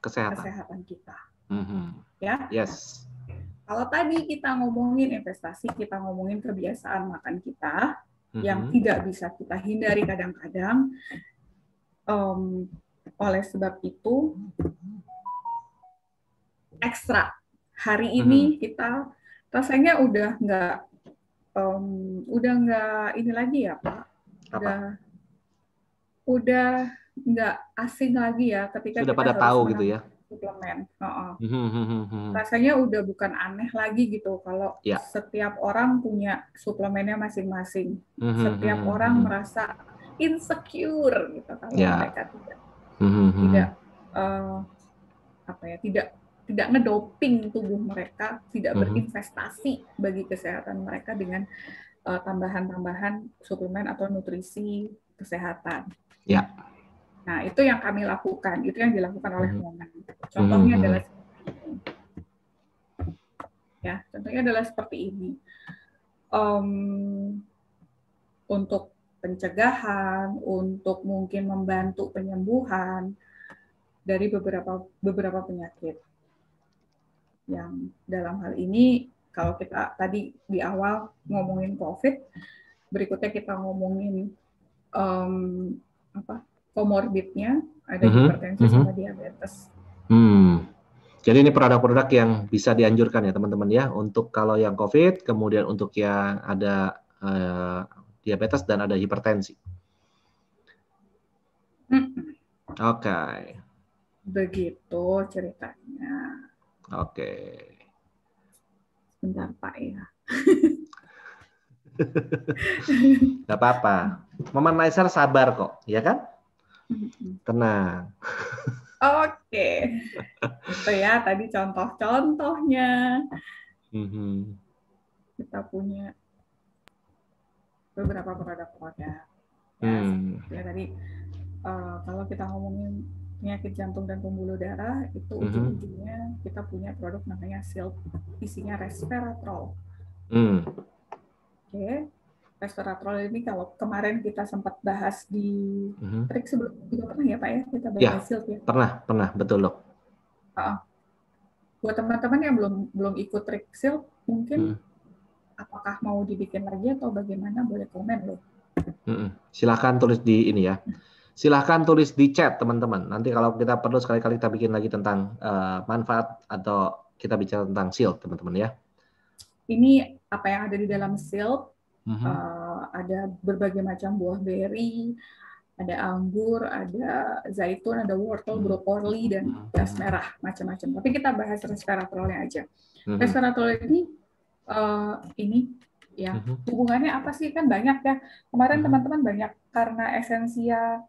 kesehatan kita. Ya. Yes. Kalau tadi kita ngomongin investasi, kita ngomongin kebiasaan makan kita yang tidak bisa kita hindari kadang-kadang. Oleh sebab itu, ekstra hari ini kita rasanya udah nggak ini lagi ya, Pak. Udah nggak asing lagi ya ketika sudah kita pada harus tahu gitu ya. Suplemen. Rasanya udah bukan aneh lagi gitu kalau setiap orang punya suplemennya masing-masing. Setiap orang merasa insecure gitu kalau mereka tidak. tidak tidak ngedoping tubuh mereka, tidak berinvestasi bagi kesehatan mereka dengan tambahan-tambahan suplemen atau nutrisi kesehatan. Ya. Nah, itu yang kami lakukan, itu yang dilakukan oleh Monan. Contohnya adalah seperti ini. Ya, contohnya adalah seperti ini. Untuk pencegahan, untuk mungkin membantu penyembuhan dari beberapa penyakit. Yang dalam hal ini, kalau kita tadi di awal ngomongin COVID, berikutnya kita ngomongin komorbidnya, ada hipertensi sama diabetes. Jadi ini produk-produk yang bisa dianjurkan ya teman-teman ya, untuk kalau yang COVID, kemudian untuk yang ada diabetes dan ada hipertensi. Oke. Begitu ceritanya. Oke. Bentar Pak ya. Gak apa-apa. Mama Naisar sabar kok, ya kan? Tenang. Oke. Itu ya tadi contoh-contohnya. Kita punya beberapa produk-produk. Ya tadi kalau kita ngomongin penyakit jantung dan pembuluh darah, itu ujung-ujungnya kita punya produk namanya SILP, isinya resveratrol. Oke. Resveratrol ini kalau kemarin kita sempat bahas di trik sebelum juga pernah ya Pak ya, kita bahas SILP ya. Pernah, betul loh. Buat teman-teman yang belum ikut trik SILP, mungkin apakah mau dibikin lagi atau bagaimana, boleh komen loh. Silahkan tulis di ini ya. Silahkan tulis di chat teman-teman. Nanti kalau kita perlu sekali-kali kita bikin lagi tentang manfaat atau kita bicara tentang SILP teman-teman ya. Ini apa yang ada di dalam SILP. Ada berbagai macam buah beri, ada anggur, ada zaitun, ada wortel, brokoli, dan gas merah, macam-macam. Tapi kita bahas resveratrolnya aja. Resveratrol ini ya hubungannya apa sih, kan banyak ya. Kemarin teman-teman banyak karena esensia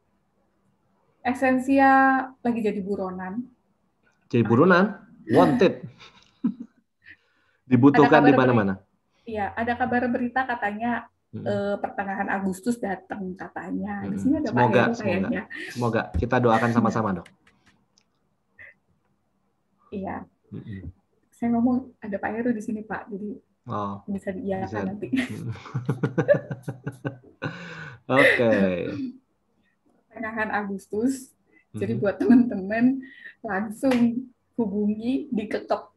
lagi jadi buronan. Jadi buronan, wanted, dibutuhkan di mana-mana. Iya, ada kabar berita katanya pertengahan Agustus datang katanya. Di sini ada Pak Heru kayaknya. Semoga kita doakan sama-sama dong. Iya. Saya ngomong ada Pak Heru di sini Pak, jadi bisa diiyakan nanti. Oke. Pertengahan Agustus. Jadi buat teman-teman langsung hubungi, diketok.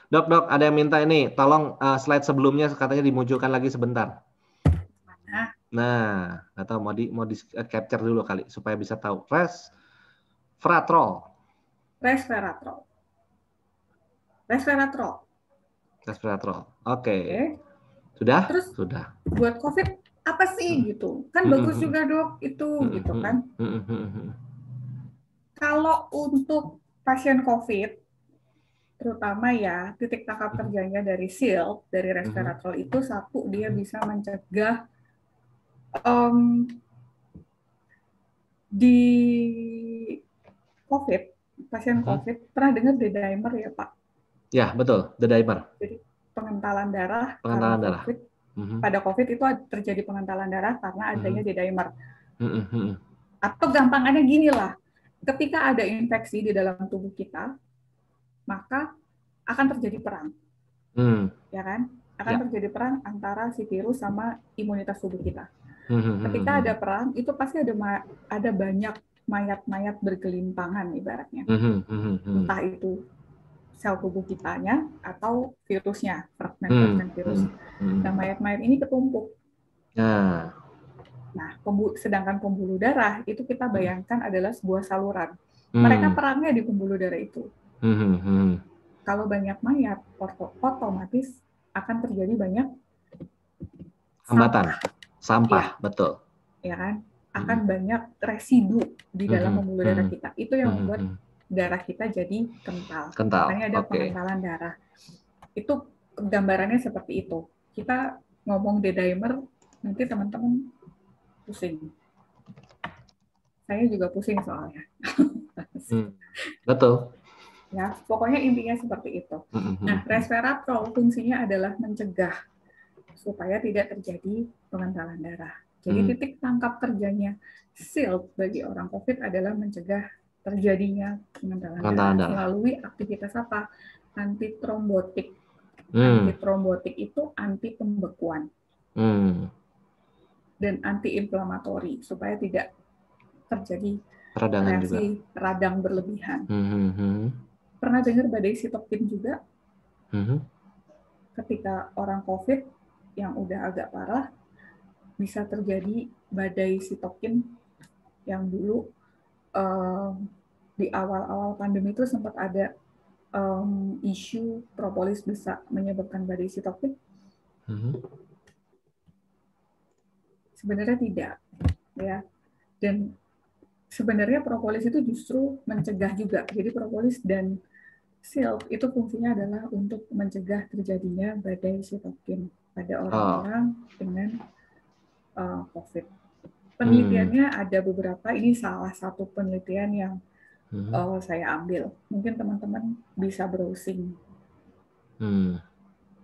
Dok, ada yang minta ini, tolong slide sebelumnya katanya dimunculkan lagi sebentar. Nah, atau mau di capture dulu kali supaya bisa tahu. Resveratrol. Oke. Sudah? Terus sudah. Buat COVID apa sih gitu? Kan bagus juga Dok itu gitu kan. Kalau untuk pasien COVID terutama ya, titik tangkap kerjanya dari SILP, dari resveratrol itu satu, dia bisa mencegah di COVID, pasien COVID, pernah dengar D-dimer ya Pak? Ya, betul, D-dimer. Jadi pengentalan darah. COVID. Pada COVID itu terjadi pengentalan darah karena adanya D-dimer. Atau gampangannya gini lah, ketika ada infeksi di dalam tubuh kita, maka akan terjadi perang, ya kan? Akan terjadi perang antara si virus sama imunitas tubuh kita. Ketika ada perang, itu pasti ada banyak mayat-mayat bergelimpangan ibaratnya. Entah itu sel tubuh kitanya atau virusnya, fragmen-fragmen virus. Nah, mayat-mayat ini ketumpuk. Nah, sedangkan pembuluh darah itu kita bayangkan adalah sebuah saluran. Mereka perangnya di pembuluh darah itu. Kalau banyak mayat, otomatis akan terjadi banyak hambatan, sampah, betul. Ya kan? Akan banyak residu di dalam pembuluh darah kita. Itu yang membuat darah kita jadi kental. Makanya ada pengentalan darah. Itu gambarannya seperti itu. Kita ngomong D-dimer, nanti teman-teman pusing. Saya juga pusing soalnya. Betul. Ya, pokoknya intinya seperti itu. Nah, resveratrol fungsinya adalah mencegah supaya tidak terjadi pengentalan darah. Jadi titik tangkap kerjanya SILT bagi orang COVID adalah mencegah terjadinya pengentalan darah melalui aktivitas apa? Antitrombotik. Antitrombotik itu anti pembekuan dan anti-inflamatori supaya tidak terjadi reaksi radang berlebihan. Pernah dengar badai sitokin juga? Ketika orang COVID yang udah agak parah, bisa terjadi badai sitokin yang dulu di awal-awal pandemi itu sempat ada isu propolis bisa menyebabkan badai sitokin. Sebenarnya tidak, ya. Dan sebenarnya propolis itu justru mencegah juga. Jadi propolis dan SILT itu fungsinya adalah untuk mencegah terjadinya badai sitokin pada orang-orang dengan COVID. Penelitiannya ada beberapa. Ini salah satu penelitian yang saya ambil. Mungkin teman-teman bisa browsing.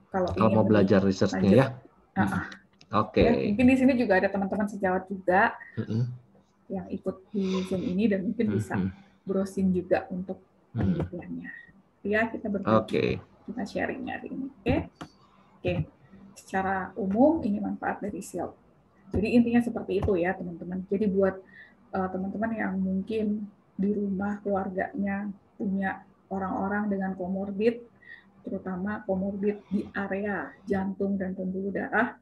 Kalau mau belajar research-nya ya. Oke. Ya, mungkin di sini juga ada teman-teman sejawat juga yang ikut di Zoom ini dan mungkin bisa browsing juga untuk penelitiannya. Ya, kita berbagi, kita sharing hari ini. Oke. Secara umum ini manfaat dari SILT. Jadi intinya seperti itu ya teman-teman. Jadi buat teman-teman yang mungkin di rumah keluarganya punya orang-orang dengan komorbid, terutama komorbid di area jantung dan pembuluh darah,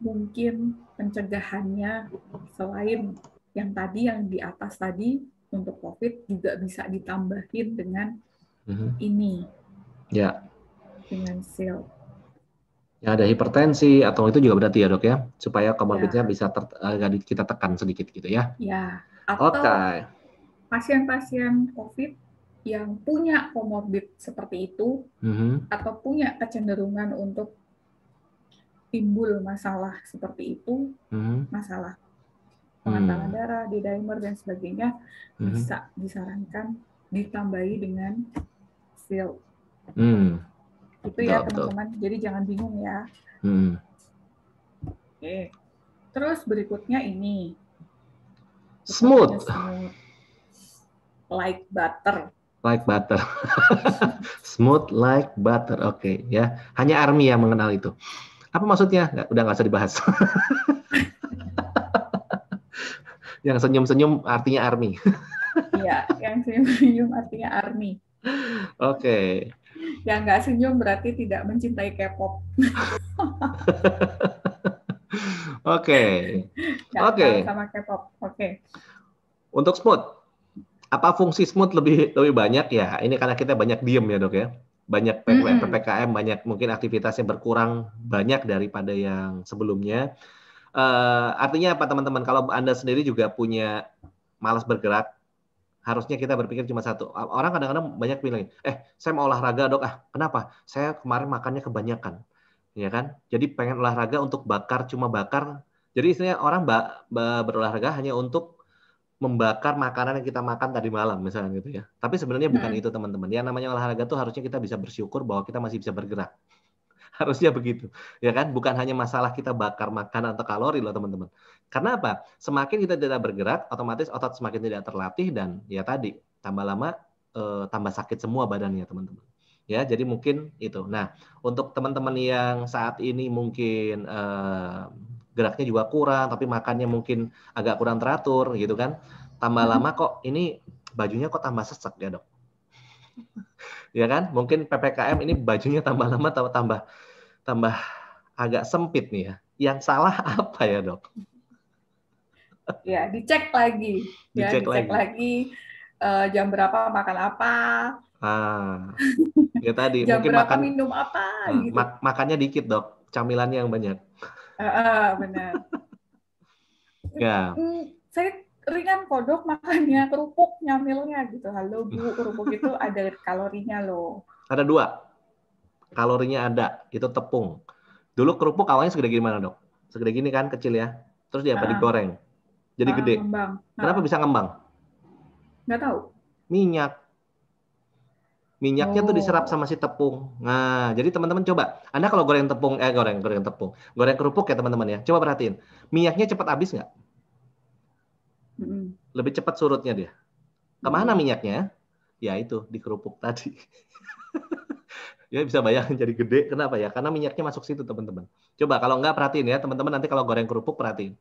mungkin pencegahannya selain yang tadi yang di atas tadi untuk COVID juga bisa ditambahin dengan ini, dengan SILT. Ya, ada hipertensi atau itu juga berarti ya dok ya, supaya komorbidnya bisa kita tekan sedikit gitu ya. Ya, atau pasien-pasien COVID yang punya komorbid seperti itu atau punya kecenderungan untuk timbul masalah seperti itu, masalah pengentalan darah, D-dimer dan sebagainya, bisa disarankan ditambahi dengan SILT. Itu ya teman-teman, jadi jangan bingung ya. Oke. Terus berikutnya ini. Smooth. Like butter. Like butter. Smooth like butter. Oke, ya. Hanya ARMY yang mengenal itu. Apa maksudnya? Udah nggak usah dibahas. Yang senyum-senyum artinya ARMY. Iya, yang senyum-senyum artinya ARMY. Oke. Yang nggak senyum berarti tidak mencintai K-pop. Oke. Sama K-pop. Oke. Untuk smooth, apa fungsi smooth lebih banyak ya? Ini karena kita banyak diem ya dok ya. Banyak PPKM, banyak mungkin aktivitasnya berkurang banyak daripada yang sebelumnya. Artinya apa teman-teman? Kalau Anda sendiri juga punya malas bergerak, harusnya kita berpikir cuma satu. Orang kadang-kadang banyak bilang, saya mau olahraga dok. Kenapa? Saya kemarin makannya kebanyakan, ya kan? Jadi pengen olahraga untuk cuma bakar. Jadi istilahnya orang berolahraga hanya untuk membakar makanan yang kita makan tadi malam, misalnya gitu ya. Tapi sebenarnya bukan itu teman-teman. Yang namanya olahraga tuh harusnya kita bisa bersyukur bahwa kita masih bisa bergerak. Harusnya begitu, ya kan? Bukan hanya masalah kita bakar makanan atau kalori loh teman-teman. Karena apa? Semakin kita tidak bergerak, otomatis otot semakin tidak terlatih dan ya tadi tambah lama tambah sakit semua badannya teman-teman. Ya, jadi mungkin itu. Nah, untuk teman-teman yang saat ini mungkin geraknya juga kurang, tapi makannya mungkin agak kurang teratur, gitu kan? Tambah lama kok ini bajunya kok tambah sesek ya dok? Ya kan? Mungkin PPKM ini bajunya tambah lama tambah agak sempit nih ya. Yang salah apa ya dok? Ya dicek lagi. Dicek lagi jam berapa makan apa. Ya tadi jam mungkin berapa minum apa. Gitu. Makannya dikit dok, camilannya yang banyak. Benar. Ya. Saya ringan kok dok makannya, kerupuk nyamilnya gitu. Halo Bu, kerupuk itu ada kalorinya loh. Ada 2. Kalorinya ada, itu tepung. Dulu kerupuk awalnya segede gimana dok? Segede gini kan, kecil ya. Terus digoreng. jadi gede? Ngembang. Kenapa bisa ngembang? Nggak tahu. Minyaknya tuh diserap sama si tepung. Nah, jadi teman-teman coba, Anda kalau goreng kerupuk ya teman-teman ya, coba perhatiin, minyaknya cepat habis nggak? Lebih cepat surutnya dia. Kemana minyaknya? Ya itu, di kerupuk tadi. Ya bisa bayangin jadi gede, kenapa ya? Karena minyaknya masuk situ teman-teman. Coba kalau nggak perhatiin ya teman-teman, nanti kalau goreng kerupuk perhatiin.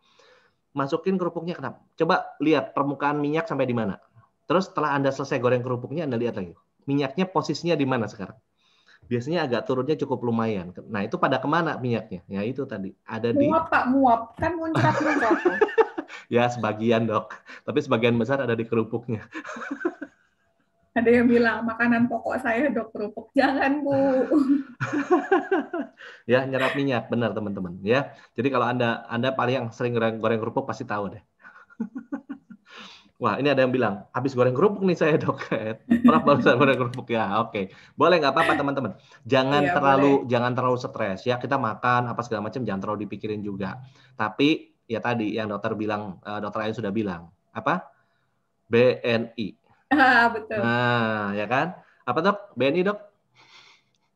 Masukin kerupuknya kenapa? Coba lihat permukaan minyak sampai di mana. Terus setelah Anda selesai goreng kerupuknya, Anda lihat lagi. Minyaknya posisinya di mana sekarang? Biasanya agak turunnya cukup lumayan. Nah, itu pada kemana minyaknya? Ya itu tadi. Ada di... Muap, Pak, muap. Kan muncrat-muncrat. Ya, sebagian, Dok. Tapi sebagian besar ada di kerupuknya. Ada yang bilang, makanan pokok saya, Dok, kerupuk. Jangan, Bu. Ya, nyerap minyak. Benar, teman-teman. Ya. Jadi kalau Anda paling yang sering goreng kerupuk, pasti tahu deh. Wah, ini ada yang bilang, habis goreng kerupuk nih saya, Dok. Pernah barusan goreng kerupuk ya. Oke. Boleh nggak apa-apa, teman-teman. Jangan terlalu stres ya. Kita makan apa segala macam jangan terlalu dipikirin juga. Tapi ya tadi yang dokter bilang, dokter Ayu sudah bilang, apa? BNI. Betul. Nah, ya kan? Apa, Dok? BNI, Dok?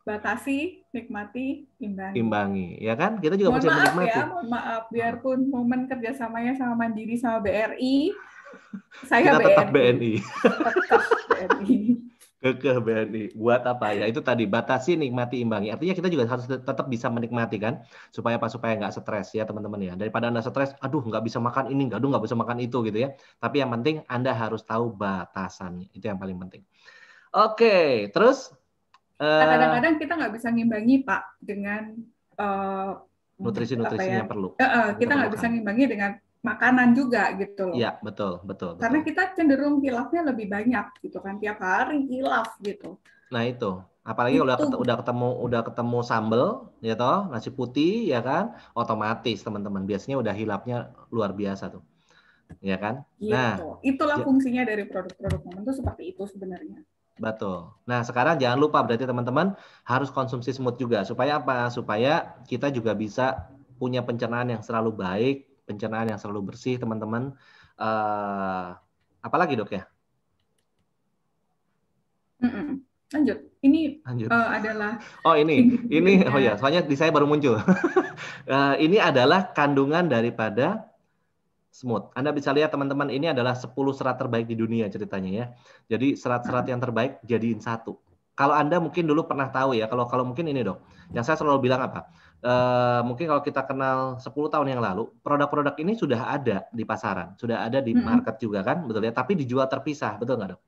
Batasi, nikmati, imbangi. Imbangi, ya kan? Kita juga mesti menikmati. Mohon maaf, biarpun momen kerjasamanya sama Mandiri sama BRI, saya kita tetap BNI. Tetap BNI. Kekeh BNI. Buat apa ya? Itu tadi, batasi, nikmati, imbangi. Artinya kita juga harus tetap bisa menikmati kan? Supaya apa? Supaya nggak stres ya teman-teman ya. Daripada Anda stres, aduh nggak bisa makan ini, nggak bisa makan itu gitu ya. Tapi yang penting Anda harus tahu batasannya. Itu yang paling penting. Oke, terus? Kadang-kadang kita nggak bisa ngimbangi, Pak, dengan nutrisi-nutrisi yang perlu. Kita nggak bisa ngimbangi dengan makanan juga gitu loh. Iya, betul. Karena kita cenderung hilafnya lebih banyak gitu kan, tiap hari hilaf gitu. Nah itu, apalagi udah ketemu sambel, ya toh, nasi putih, ya kan, otomatis teman-teman biasanya udah hilafnya luar biasa tuh, ya kan? Gitu. Nah, itulah fungsinya dari produk-produk Momen tuh seperti itu sebenarnya. Betul. Nah sekarang jangan lupa berarti teman-teman harus konsumsi semut juga supaya apa? Supaya kita juga bisa punya pencernaan yang selalu baik. Pencernaan yang selalu bersih, teman-teman. Apalagi, Dok ya? Lanjut. Ini adalah... Oh ini. Oh ya, soalnya di saya baru muncul. Ini adalah kandungan daripada semut. Anda bisa lihat, teman-teman, ini adalah 10 serat terbaik di dunia ceritanya ya. Jadi serat-serat yang terbaik jadiin satu. Kalau Anda mungkin dulu pernah tahu ya, kalau mungkin ini, Dok. Yang saya selalu bilang apa? Mungkin kalau kita kenal 10 tahun yang lalu, produk-produk ini sudah ada di pasaran, sudah ada di market juga kan, betul ya, tapi dijual terpisah, betul nggak, Dok?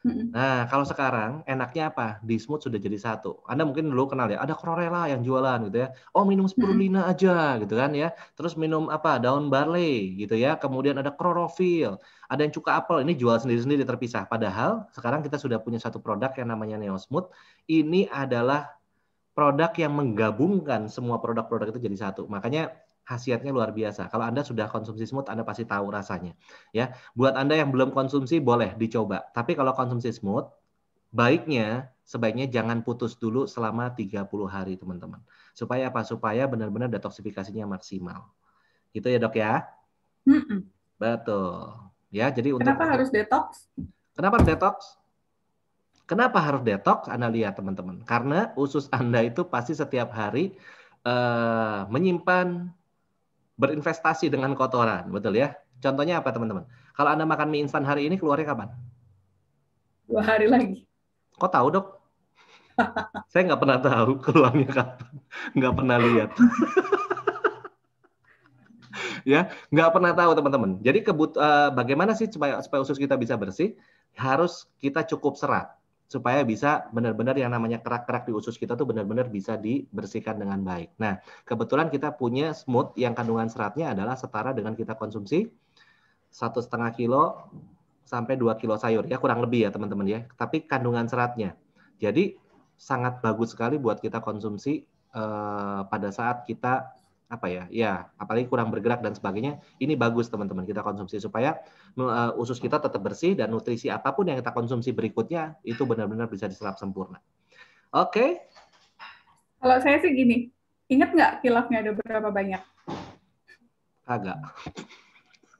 Nah, kalau sekarang enaknya apa? Di Smooth sudah jadi satu. Anda mungkin dulu kenal ya, ada Chlorella yang jualan gitu ya. Oh, minum spirulina aja gitu kan ya. Terus minum apa? Daun barley gitu ya. Kemudian ada chlorophyll, ada yang cuka apel, ini jual sendiri-sendiri terpisah. Padahal sekarang kita sudah punya satu produk yang namanya Neo Smooth. Ini adalah produk yang menggabungkan semua produk-produk itu jadi satu. Makanya khasiatnya luar biasa. Kalau Anda sudah konsumsi Smooth, Anda pasti tahu rasanya. Ya, buat Anda yang belum konsumsi boleh dicoba. Tapi kalau konsumsi Smooth, sebaiknya jangan putus dulu selama 30 hari, teman-teman. Supaya apa? Supaya benar-benar detoksifikasinya maksimal. Gitu ya, Dok ya? Betul. Ya, jadi Kenapa harus detox? Kenapa harus detox? Kenapa harus detox? Anda lihat, teman-teman. Karena usus Anda itu pasti setiap hari menyimpan, berinvestasi dengan kotoran, betul ya? Contohnya apa, teman-teman? Kalau Anda makan mie instan hari ini, keluarnya kapan? 2 hari lagi. Kok tahu, Dok? Saya nggak pernah tahu keluarnya kapan. Nggak pernah lihat. Ya, nggak pernah tahu, teman-teman. Jadi bagaimana sih supaya usus kita bisa bersih? Harus kita cukup serat. Supaya bisa benar-benar yang namanya kerak-kerak di usus kita tuh benar-benar bisa dibersihkan dengan baik. Nah, kebetulan kita punya Smooth yang kandungan seratnya adalah setara dengan kita konsumsi 1,5 kilo sampai 2 kilo sayur ya, kurang lebih ya teman-teman ya. Tapi kandungan seratnya. Jadi sangat bagus sekali buat kita konsumsi pada saat kita apalagi kurang bergerak dan sebagainya. Ini bagus teman-teman kita konsumsi supaya usus kita tetap bersih dan nutrisi apapun yang kita konsumsi berikutnya itu benar-benar bisa diserap sempurna. Oke. Kalau saya sih gini, ingat nggak kilafnya ada berapa banyak? Kagak.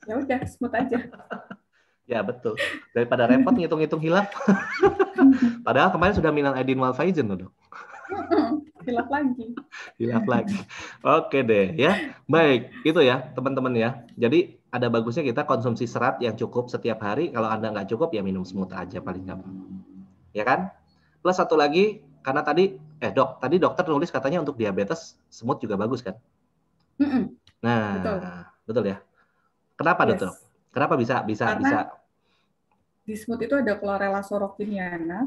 Ya udah, smooth aja. Ya betul. Daripada repot ngitung-ngitung hilaf. Padahal kemarin sudah minal aidin wal faizin loh, Dok. Hilaf lagi. Hilaf lagi. Oke deh ya. Baik, itu ya teman-teman ya. Jadi ada bagusnya kita konsumsi serat yang cukup setiap hari. Kalau Anda nggak cukup ya minum smooth aja paling gampang. Ya kan? Plus satu lagi, karena tadi tadi dokter nulis katanya untuk diabetes smooth juga bagus kan? Nah, betul ya. Kenapa Yes. Dok? Kenapa bisa Karena di smooth itu ada chlorella sorokiniana,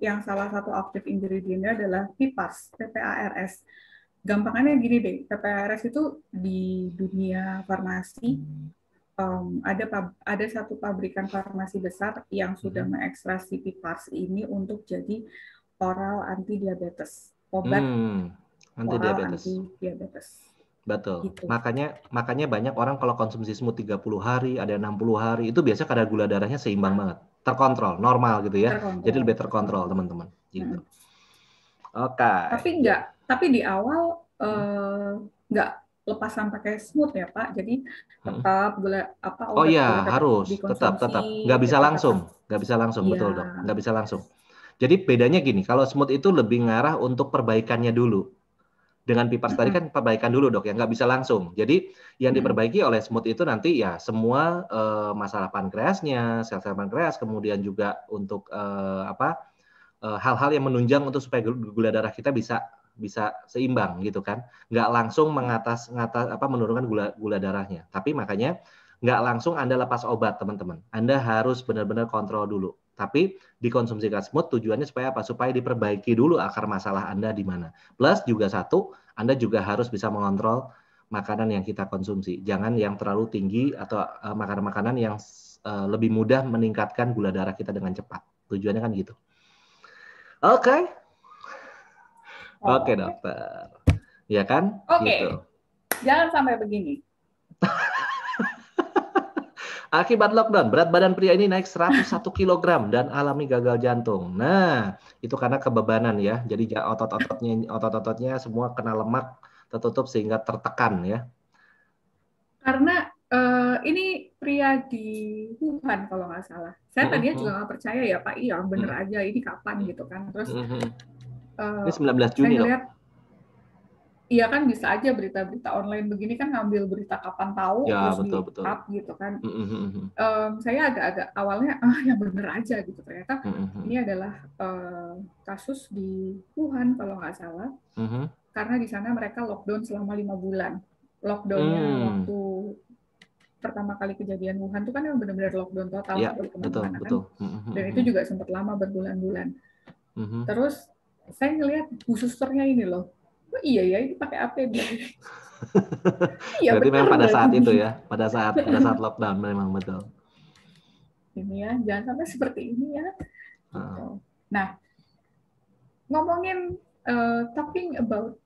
yang salah satu aktif ingredientnya adalah PPARS, PPARS. Gampangannya gini deh, PPARS itu di dunia farmasi ada satu pabrikan farmasi besar yang sudah mengekstraksi PPARS ini untuk jadi oral anti diabetes, obat oral anti diabetes. Betul. Gitu. Makanya banyak orang kalau konsumsi smooth 30 hari, ada 60 hari, itu biasa kadar gula darahnya seimbang banget. Terkontrol, normal gitu ya. Terkontrol. Jadi lebih terkontrol, teman-teman. Gitu. Oke. Tapi di awal nggak lepasan pakai smooth ya, Pak. Jadi tetap obat harus tetap. Nggak bisa langsung. Iya. Betul, Dok. Nggak bisa langsung. Jadi bedanya gini, kalau smooth itu lebih ngarah untuk perbaikannya dulu. Dengan PPARS tadi kan perbaikan dulu, Dok, ya nggak bisa langsung. Jadi yang diperbaiki oleh smooth itu nanti ya semua masalah pankreasnya, sel-sel pankreas, kemudian juga untuk hal-hal yang menunjang untuk supaya gula darah kita bisa seimbang gitu kan. Nggak langsung menurunkan gula darahnya. Tapi makanya nggak langsung Anda lepas obat, teman-teman. Anda harus benar-benar kontrol dulu. Tapi dikonsumsi smooth tujuannya supaya apa? Supaya diperbaiki dulu akar masalah Anda di mana. Plus juga Anda juga harus bisa mengontrol makanan yang kita konsumsi. Jangan yang terlalu tinggi atau makanan-makanan yang lebih mudah meningkatkan gula darah kita dengan cepat. Tujuannya kan gitu. Oke, dokter. Ya kan? Oke. Gitu. Jangan sampai begini. Akibat lockdown, berat badan pria ini naik 101 kg dan alami gagal jantung. Nah, itu karena kebebanan ya. Jadi otot-ototnya semua kena lemak tertutup sehingga tertekan ya. Karena ini pria di Wuhan kalau nggak salah. Saya tadinya juga nggak percaya ya Pak, iya bener aja ini kapan gitu kan. Terus ini 19 Juni loh. Iya kan bisa aja berita-berita online begini kan ngambil berita kapan tahu ya, terus betul. up gitu kan. Saya agak-agak awalnya yang bener aja gitu, ternyata ini adalah kasus di Wuhan kalau nggak salah. Karena di sana mereka lockdown selama 5 bulan. Lockdownnya waktu pertama kali kejadian Wuhan itu kan yang benar-benar lockdown total, ya, dari kemana-mana kan. Dan itu juga sempat lama berbulan-bulan. Terus saya ngelihat Bu susternya ini loh. Oh iya ya, ini pakai APD. Iya, berarti memang pada saat itu ya, pada saat lockdown memang betul. Ini ya, jangan sampai seperti ini ya. Gitu. Nah, ngomongin talking about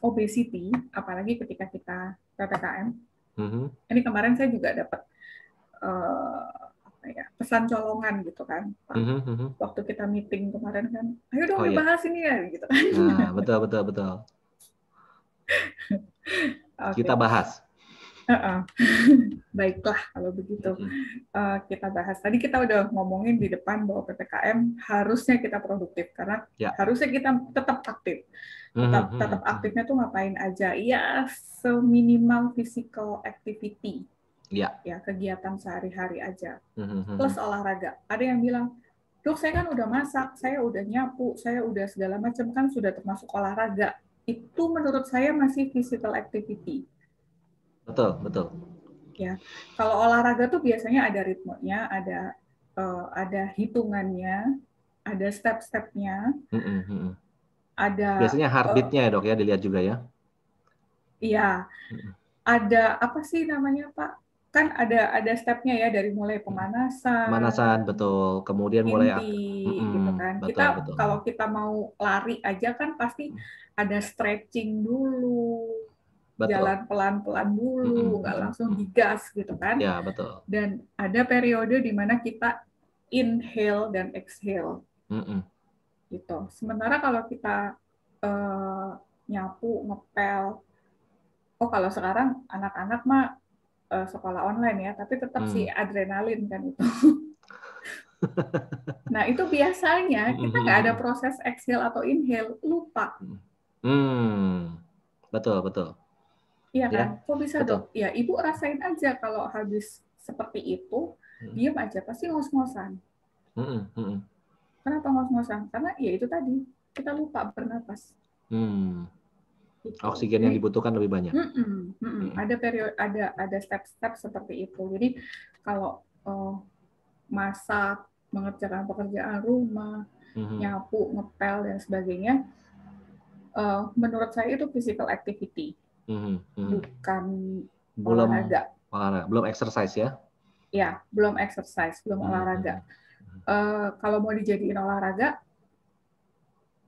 obesity, apalagi ketika kita PPKM. Ini kemarin saya juga dapat pesan colongan gitu kan, Pak. Waktu kita meeting kemarin kan, ayo dong bahas ini ya, gitu kan. Nah, betul. Okay. Kita bahas. Baiklah kalau begitu. Kita bahas. Tadi kita udah ngomongin di depan bahwa PPKM harusnya kita produktif karena harusnya kita tetap aktif. Tetap aktifnya tuh ngapain aja? Ya, seminimal physical activity. Ya, kegiatan sehari-hari aja. Plus olahraga. Ada yang bilang, "Dok, saya kan udah masak, saya udah nyapu, saya udah segala macam kan sudah termasuk olahraga." Itu menurut saya masih physical activity. Betul. Ya, kalau olahraga tuh biasanya ada ritmenya, ada hitungannya, ada step-stepnya, ada. Biasanya heartbeat-nya ya, Dok ya, dilihat juga ya. Iya, ada apa sih namanya Pak? Kan ada stepnya ya, dari mulai pemanasan, betul. Kemudian mulai gitu kan. Betul. Kalau kita mau lari aja kan pasti ada stretching dulu. Betul. Jalan pelan-pelan dulu, nggak langsung digas gitu kan. Ya, betul. Dan ada periode di mana kita inhale dan exhale. Gitu. Sementara kalau kita nyapu, ngepel, Oh, kalau sekarang anak-anak mah sekolah online ya, tapi tetap sih adrenalin kan itu. Nah, itu biasanya kita nggak ada proses exhale atau inhale, lupa. Betul, betul. Iya kan? Ya, Kok bisa betul. dok? Ya, ibu rasain aja kalau habis seperti itu, diam aja, pasti ngos-ngosan. Kenapa ngos-ngosan? Karena ya itu tadi, kita lupa bernapas. Gitu. Oksigen yang dibutuhkan lebih banyak. Ada periode, ada step-step seperti itu. Jadi kalau masak, mengerjakan pekerjaan rumah, nyapu, ngepel dan sebagainya, menurut saya itu physical activity, bukan olahraga. Belum exercise ya? Ya, belum exercise, belum olahraga. Kalau mau dijadiin olahraga,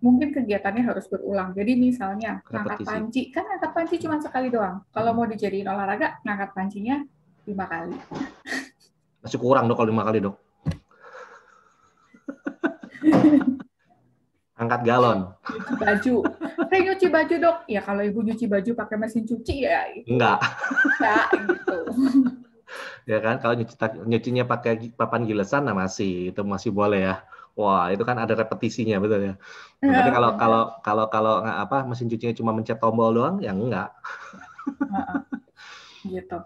mungkin kegiatannya harus berulang. Jadi misalnya ngangkat panci, kan ngangkat panci cuma sekali doang. Kalau mau dijadiin olahraga, ngangkat pancinya 5 kali. Masih kurang dok kalau 5 kali dok. Angkat galon. Nyuci baju. Saya nyuci baju dok. Ya kalau ibu nyuci baju pakai mesin cuci ya. Itu. Enggak. Enggak gitu. Ya kan, kalau nyucinya pakai papan gilesan, nah itu masih boleh ya. Wah, itu kan ada repetisinya betul ya. Tapi kalau mesin cucinya cuma mencet tombol doang, ya enggak. Gitu.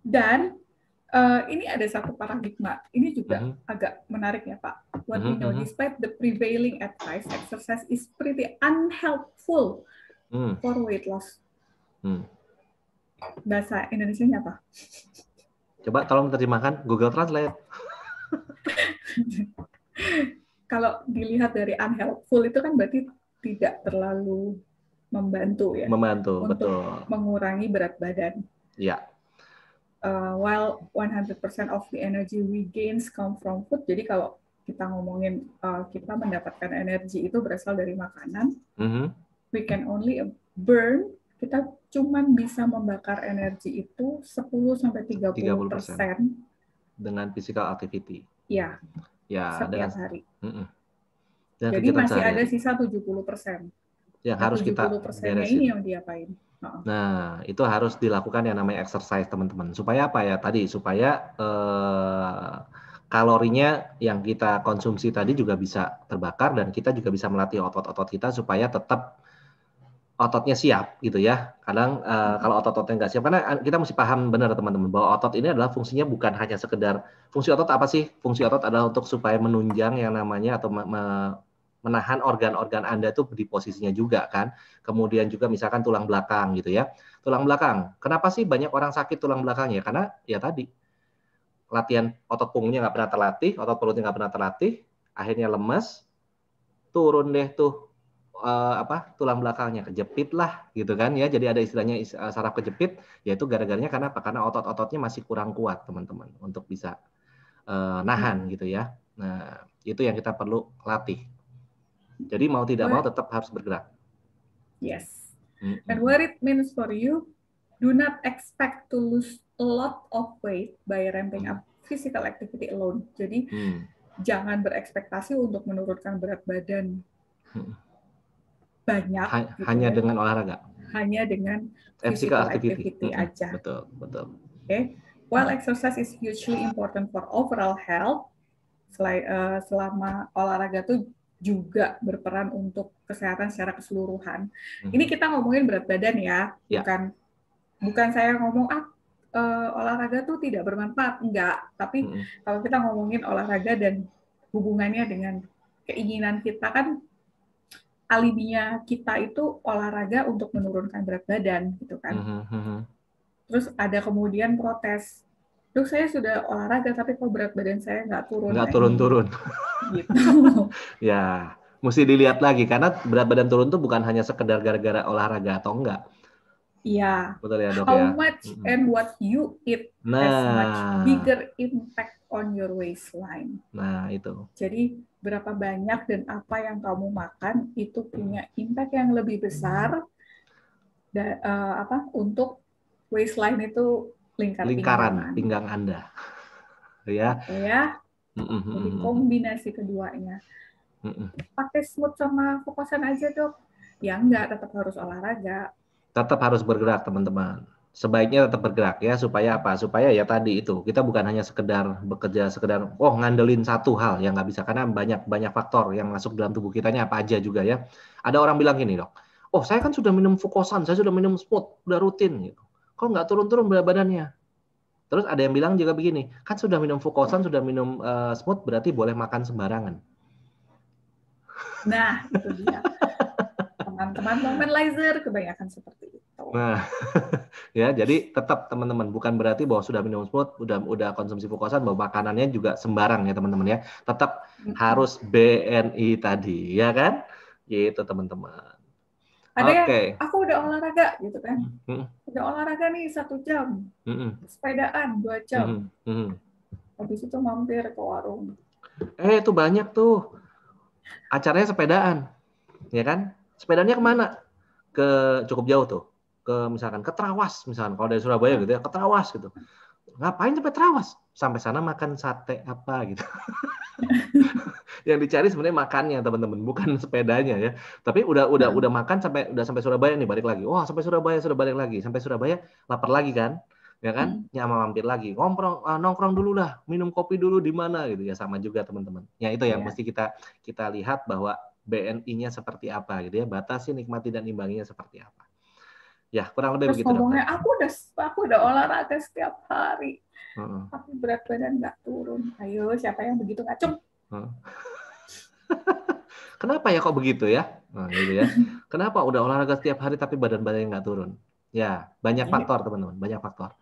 Dan ini ada satu paradigma. Ini juga agak menarik ya Pak. What we know, despite the prevailing advice, exercise is pretty unhelpful for weight loss. Bahasa Indonesianya apa? Coba tolong terjemahkan Google Translate. Kalau dilihat dari unhelpful itu kan berarti tidak terlalu membantu ya. Membantu, untuk betul. Mengurangi berat badan. Ya. While 100% of the energy we gains come from food. Jadi kalau kita ngomongin kita mendapatkan energi itu berasal dari makanan, we can only burn. Kita cuman bisa membakar energi itu 10-30% dengan physical activity. Ya, setiap hari. Jadi masih ada sisa 70%. Yang harus kita beresin. Ini yang diapain? Nah, itu harus dilakukan yang namanya exercise, teman-teman. Supaya apa ya tadi? Supaya kalorinya yang kita konsumsi tadi juga bisa terbakar dan kita juga bisa melatih otot-otot kita supaya tetap ototnya siap gitu ya. Kadang kalau otot-ototnya nggak siap, karena kita mesti paham benar teman-teman bahwa otot ini adalah fungsinya bukan hanya sekedar fungsi otot apa sih? Fungsi otot adalah untuk supaya menunjang yang namanya atau menahan organ-organ Anda tuh di posisinya juga kan. Kemudian juga misalkan tulang belakang gitu ya. Tulang belakang. Kenapa sih banyak orang sakit tulang belakangnya? Karena ya tadi latihan otot punggungnya nggak pernah terlatih, otot perutnya nggak pernah terlatih, akhirnya lemes, turun deh tuh tulang belakangnya kejepit lah gitu kan ya. Jadi ada istilahnya saraf kejepit, yaitu gara-garanya karena apa? Karena otot-ototnya masih kurang kuat teman-teman untuk bisa nahan gitu ya. Nah itu yang kita perlu latih. Jadi mau tidak mau tetap harus bergerak. Yes. And what it means for you, do not expect to lose a lot of weight by ramping up physical activity alone. Jadi jangan berekspektasi untuk menurunkan berat badan banyak. Hanya dengan olahraga. Hanya dengan physical activity aja. Betul, betul. Okay. While exercise is hugely important for overall health, selama olahraga tuh juga berperan untuk kesehatan secara keseluruhan. Ini kita ngomongin berat badan ya, bukan saya ngomong olahraga tuh tidak bermanfaat, enggak. Tapi kalau kita ngomongin olahraga dan hubungannya dengan keinginan kita kan, alibinya kita itu olahraga untuk menurunkan berat badan gitu kan. Terus ada kemudian protes. Dok, saya sudah olahraga tapi kok berat badan saya nggak turun. Nggak turun-turun. Gitu. Ya, mesti dilihat lagi karena berat badan turun tuh bukan hanya sekedar gara-gara olahraga atau enggak. Iya. Betul ya dok How ya. much and what you eat has much bigger impact on your waistline. Nah itu. Jadi berapa banyak dan apa yang kamu makan itu punya impact yang lebih besar untuk waistline itu lingkaran pinggang Anda. Ya. Ya. Jadi kombinasi keduanya. Pakai smooth sama fokusan aja dok. Ya enggak, tetap harus olahraga. Tetap harus bergerak teman-teman. Sebaiknya tetap bergerak ya, supaya apa? Supaya ya tadi itu, kita bukan hanya sekedar bekerja, sekedar ngandelin satu hal yang nggak bisa, karena banyak faktor yang masuk dalam tubuh kita ini apa aja juga ya. Ada orang bilang gini, Dok, oh saya kan sudah minum Fukosan, saya sudah minum Smooth, udah rutin gitu. Kok nggak turun-turun berat badannya? Terus ada yang bilang juga begini, kan sudah minum Fukosan, sudah minum Smooth, berarti boleh makan sembarangan. Nah, itu dia. Teman-teman womanizer kebanyakan seperti itu. Nah, ya jadi tetap teman-teman, bukan berarti bahwa sudah minum Smooth, udah konsumsi Fukosan, bahwa makanannya juga sembarang ya teman-teman ya. Tetap harus BNI tadi, ya kan? Gitu teman-teman. Ada yang aku udah olahraga gitu kan, udah olahraga nih 1 jam, sepedaan 2 jam, habis itu mampir ke warung. Itu banyak tuh acaranya sepedaan, ya kan? Sepedanya kemana? Cukup jauh tuh, misalkan ke Trawas, misalkan kalau dari Surabaya gitu ya, ke Trawas gitu. Ngapain sampai Trawas? Sampai sana makan sate apa gitu. Yang dicari sebenarnya makannya teman-teman, bukan sepedanya ya. Tapi udah makan sampai Surabaya nih, balik lagi. Wah, sampai Surabaya sudah balik lagi. Sampai Surabaya lapar lagi kan? Ya kan? Nyama mampir lagi. Nongkrong dulu lah, minum kopi dulu di mana gitu ya, sama juga teman-teman. Ya itu yang mesti kita lihat bahwa BNI-nya seperti apa gitu ya. Batasi, nikmati dan imbanginya seperti apa. Ya, kurang lebih begitu ngomongnya, aku udah olahraga setiap hari. Tapi berat badan nggak turun. Ayo, siapa yang begitu ngacung? Kenapa ya kok begitu ya? Nah, gitu ya. Kenapa udah olahraga setiap hari tapi badan badannya nggak turun? Ya, banyak faktor teman-teman, banyak faktor.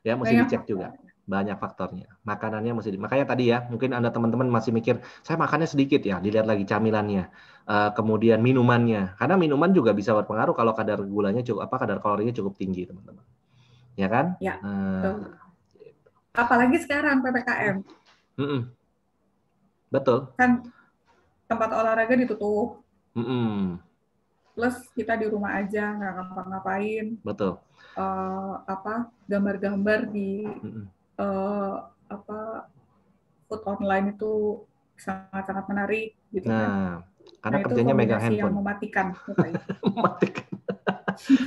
Ya, mesti dicek juga. Banyak faktornya. Makanannya makanya tadi ya, mungkin Anda teman-teman masih mikir, saya makannya sedikit ya, dilihat lagi camilannya. Kemudian minumannya. Karena minuman juga bisa berpengaruh kalau kadar gulanya kadar kalorinya cukup tinggi, teman-teman. Ya kan? Ya. Apalagi sekarang PPKM. Betul. Kan tempat olahraga ditutup. Plus kita di rumah aja, nggak ngapa-ngapain. Betul. Gambar-gambar di food online itu sangat-sangat menarik gitu kan. Karena kerjanya megang handphone. Yang mematikan. Mematikan.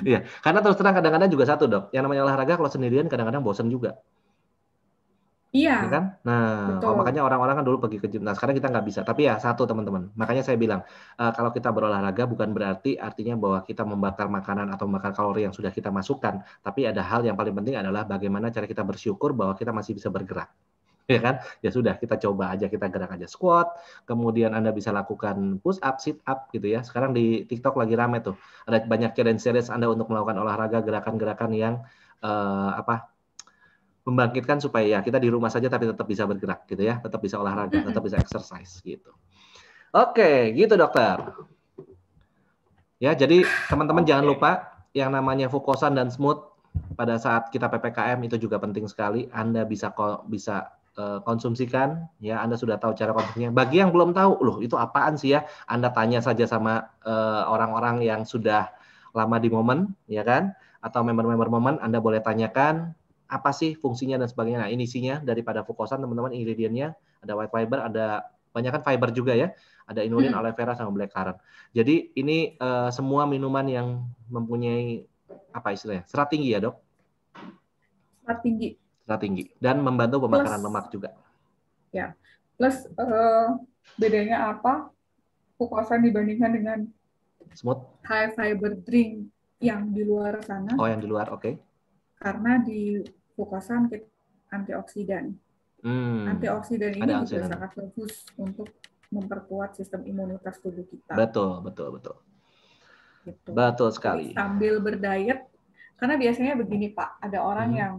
Iya, karena terus terang kadang-kadang juga satu, Dok. Yang namanya olahraga kalau sendirian kadang-kadang bosan juga. Iya. Ya kan? Nah, makanya orang-orang kan dulu pergi ke gym. Nah, sekarang kita nggak bisa. Tapi ya satu teman-teman. Makanya saya bilang, kalau kita berolahraga bukan berarti artinya bahwa kita membakar makanan atau membakar kalori yang sudah kita masukkan. Tapi ada hal yang paling penting adalah bagaimana cara kita bersyukur bahwa kita masih bisa bergerak. Ya kan? Ya sudah, kita coba aja, kita gerak aja. Squat, kemudian Anda bisa lakukan push up, sit up gitu ya. Sekarang di TikTok lagi rame tuh. Ada banyak challenge Anda untuk melakukan olahraga, gerakan-gerakan yang membangkitkan supaya ya kita di rumah saja tapi tetap bisa bergerak gitu ya, tetap bisa olahraga, tetap bisa exercise gitu. Oke, gitu dokter. Ya, jadi teman-teman jangan lupa yang namanya Fukosan dan Smooth pada saat kita PPKM itu juga penting sekali. Anda bisa konsumsikan ya, Anda sudah tahu cara konsumsinya. Bagi yang belum tahu, loh itu apaan sih ya? Anda tanya saja sama orang-orang yang sudah lama di Momen, ya kan? Atau member-member Momen, Anda boleh tanyakan apa sih fungsinya dan sebagainya. Nah, ini isinya daripada Fukosan teman-teman, ingredientnya ada white fiber, ada banyak kan fiber juga ya, ada inulin, aloe vera sama blackcurrant. Jadi ini semua minuman yang mempunyai apa istilahnya, serat tinggi ya dok? Serat tinggi dan membantu pembakaran lemak juga. Ya, plus bedanya apa Fukosan dibandingkan dengan Smooth high fiber drink yang di luar sana? Oh, yang di luar, oke. Karena di Fukosan antioksidan. Antioksidan ini juga sangat bagus untuk memperkuat sistem imunitas tubuh kita. Betul. Gitu. Betul sekali. Jadi, sambil berdiet, karena biasanya begini Pak, ada orang yang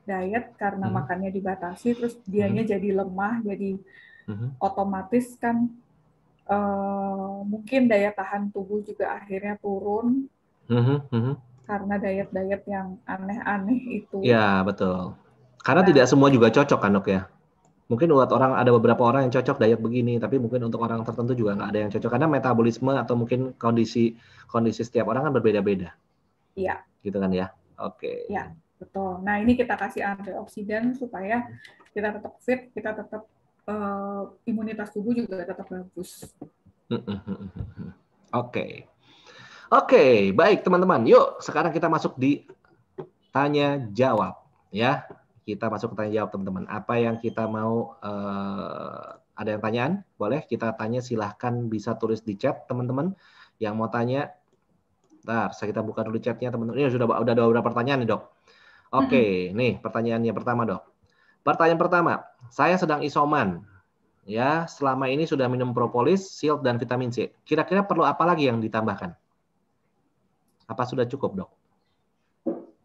diet karena makannya dibatasi, terus dianya jadi lemah, jadi otomatis kan mungkin daya tahan tubuh juga akhirnya turun. Karena diet-diet yang aneh-aneh itu. Ya, betul. Karena tidak semua juga cocok kan, Dok ya? Mungkin buat ada beberapa orang yang cocok diet begini, tapi mungkin untuk orang tertentu juga nggak ada yang cocok. Karena metabolisme atau mungkin kondisi setiap orang kan berbeda-beda. Iya. Gitu kan ya? Oke. Iya, betul. Nah, ini kita kasih antioksidan supaya kita tetap fit, kita tetap imunitas tubuh juga tetap bagus. Oke. Oke, baik teman-teman. Yuk, sekarang kita masuk di tanya jawab ya. Kita masuk ke tanya jawab teman-teman. Apa yang kita mau ada yang tanyaan? Boleh kita tanya, silahkan bisa tulis di chat teman-teman. Yang mau tanya, bentar, kita buka dulu chatnya teman-teman. Ini sudah ada beberapa pertanyaan nih dok. Oke, nih pertanyaannya pertama dok. Pertanyaan pertama, saya sedang isoman. Ya, selama ini sudah minum propolis, silt, dan vitamin C. Kira-kira perlu apa lagi yang ditambahkan? Apa sudah cukup, dok?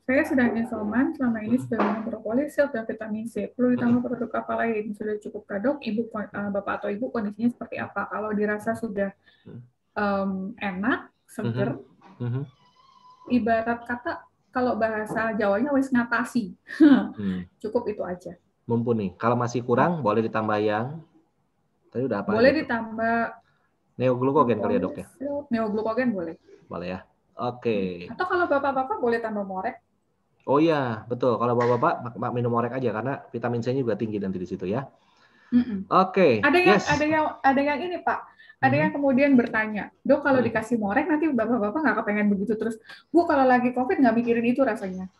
Saya sedang isoman, selama ini sudah minum propolis, silt, dan vitamin C. Perlu ditambah produk apa lain? Sudah cukup kah, dok? Bapak atau ibu kondisinya seperti apa? Kalau dirasa sudah enak, seger, ibarat kata, kalau bahasa Jawanya wis ngatasi. Cukup itu aja. Mumpuni. Kalau masih kurang, boleh ditambah yang tadi udah apa? Boleh ditambah neoglukogen kali ya, dok ya? Neoglukogen boleh. Boleh ya. Oke. Atau kalau bapak-bapak boleh tambah morek. Oh iya, betul. Kalau bapak-bapak minum morek aja karena vitamin C-nya juga tinggi nanti di situ ya. Oke. Ada yang ini Pak. Ada yang kemudian bertanya, dok kalau dikasih morek nanti bapak-bapak nggak kepengen begitu terus. Bu kalau lagi COVID nggak mikirin itu rasanya.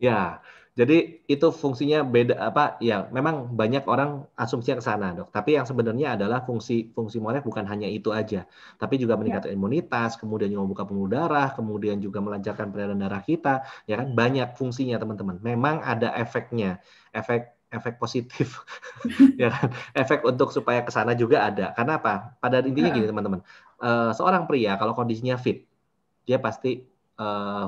Ya. Jadi itu fungsinya beda apa ya, memang banyak orang asumsinya ke sana, dok. Tapi yang sebenarnya adalah fungsi morek bukan hanya itu aja, tapi juga meningkatkan imunitas, kemudian juga membuka pembuluh darah, kemudian juga melancarkan peredaran darah kita, ya kan, banyak fungsinya teman-teman. Memang ada efeknya, efek positif, ya kan, efek untuk supaya ke sana juga ada. Karena apa? Pada intinya gini teman-teman, seorang pria kalau kondisinya fit, dia pasti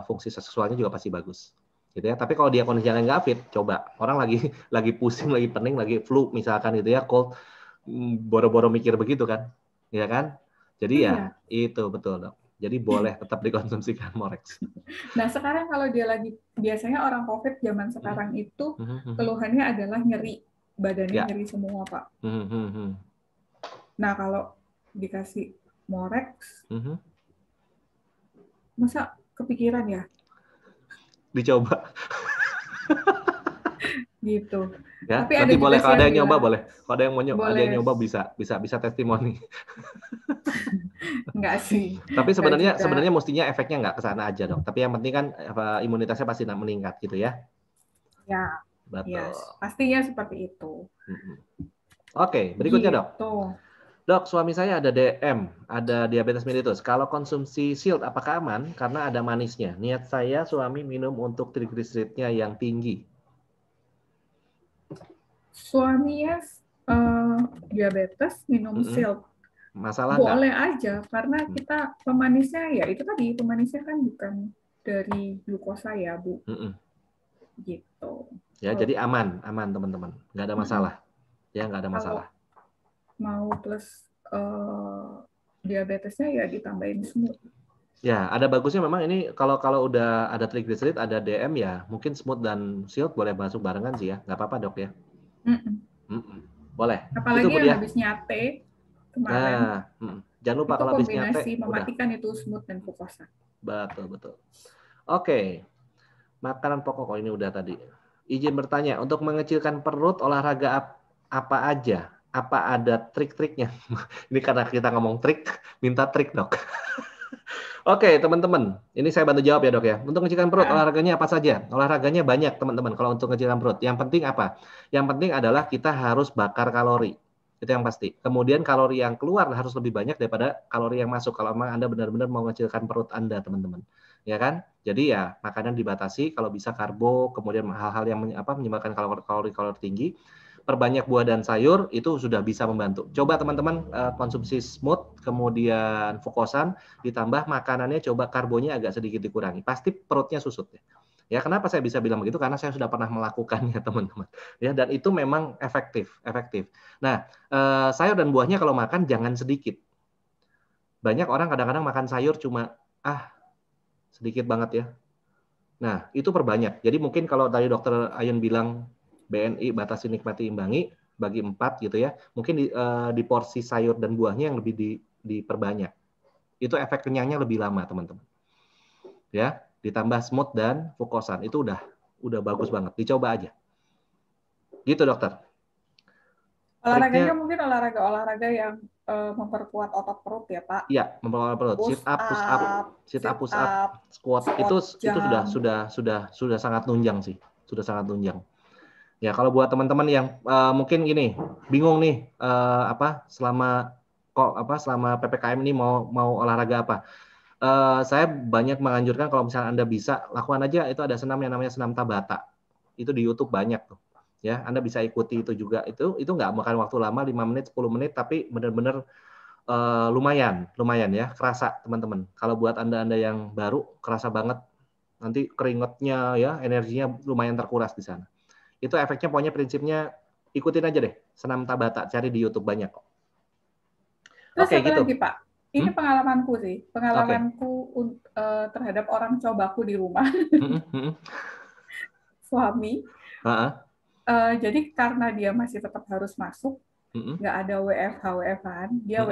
fungsi seksualnya juga pasti bagus. Gitu ya. Tapi kalau dia kondisinya nggak fit, coba orang lagi pusing, lagi pening, lagi flu misalkan gitu ya, cold, boro-boro mikir begitu kan, ya kan? Jadi ya itu betul dok. Jadi boleh tetap dikonsumsikan Morex. Nah sekarang kalau dia lagi, biasanya orang COVID zaman sekarang itu keluhannya adalah nyeri, badannya nyeri semua Pak. Nah kalau dikasih Morex, masa kepikiran ya? Dicoba. Gitu. Ya, tapi nanti boleh kalau ada yang nyoba boleh. Kalau ada yang mau nyoba, ada yang nyoba bisa testimoni. Enggak sih. Tapi sebenarnya mestinya efeknya nggak ke sana aja dong. Tapi yang penting kan imunitasnya pasti meningkat gitu ya. Ya. Betul. Yes, pastinya seperti itu. Oke, berikutnya dok. Gitu. Dok, suami saya ada DM, ada diabetes mellitus. Kalau konsumsi silt apakah aman? Karena ada manisnya. Niat saya suami minum untuk triglyceridnya yang tinggi. Suaminya diabetes minum silt. Masalah boleh aja, karena kita pemanisnya ya itu tadi, pemanisnya kan bukan dari glukosa ya, Bu. Gitu. Ya, jadi aman teman-teman. Nggak ada masalah. Ya, nggak ada masalah. Mau plus diabetesnya ya ditambahin smooth. Ya, ada bagusnya memang ini kalau udah ada triglycerid, ada DM ya, mungkin smooth dan silt boleh masuk barengan sih ya, nggak apa-apa dok ya. Boleh. Apalagi itu, yang habis nyate kemarin. Nah, jangan lupa kalau habis nyate. Kombinasi mematikan udah. Itu smooth dan glukosa. Betul. Oke, makanan pokok ini udah tadi. Izin bertanya, untuk mengecilkan perut olahraga apa aja? Apa ada trik-triknya? Ini karena kita ngomong trik, minta trik dok. Oke, teman-teman. Ini saya bantu jawab ya dok ya. Untuk mengecilkan perut, olahraganya apa saja? Olahraganya banyak teman-teman kalau untuk mengecilkan perut. Yang penting apa? Yang penting adalah kita harus bakar kalori. Itu yang pasti. Kemudian kalori yang keluar harus lebih banyak daripada kalori yang masuk. Kalau memang Anda benar-benar mau mengecilkan perut Anda, teman-teman. Ya kan? Jadi ya makanan dibatasi. Kalau bisa karbo, kemudian hal-hal yang menyebabkan kalori tinggi. Perbanyak buah dan sayur itu sudah bisa membantu. Coba teman-teman konsumsi smooth, kemudian fukosan, ditambah makanannya coba karbonya agak sedikit dikurangi. Pasti perutnya susut ya. Ya kenapa saya bisa bilang begitu? Karena saya sudah pernah melakukannya teman-teman. Ya dan itu memang efektif. Nah sayur dan buahnya kalau makan jangan sedikit. Banyak orang kadang-kadang makan sayur cuma sedikit banget ya. Nah itu perbanyak. Jadi mungkin kalau tadi dokter Ayun bilang BNI batasi nikmati imbangi bagi 4 gitu ya. Mungkin di porsi sayur dan buahnya yang lebih diperbanyak. Itu efek kenyangnya lebih lama, teman-teman. Ya, ditambah smooth dan fukosan itu udah bagus banget. Dicoba aja. Gitu, dokter. Olahraganya mungkin olahraga yang memperkuat otot perut ya Pak. Iya, memperkuat perut. Sit up, push up, squat itu sudah sangat nunjang sih, sudah sangat nunjang. Ya kalau buat teman-teman yang mungkin gini bingung nih selama PPKM ini mau olahraga apa? Saya banyak menganjurkan kalau misalnya Anda bisa lakukan aja, itu ada senam yang namanya senam Tabata. Itu di YouTube banyak tuh. Ya, Anda bisa ikuti itu juga. Itu nggak makan waktu lama, 5 menit, 10 menit, tapi benar-benar lumayan ya, kerasa teman-teman. Kalau buat Anda yang baru, kerasa banget. Nanti keringetnya ya, energinya lumayan terkuras di sana. Itu efeknya, pokoknya prinsipnya ikutin aja deh, senam Tabata, cari di YouTube banyak kok. Terus satu lagi Pak, ini pengalamanku sih, terhadap orang cobaku di rumah. Suami. Jadi karena dia masih tetap harus masuk, nggak ada WFH-WFH-an, dia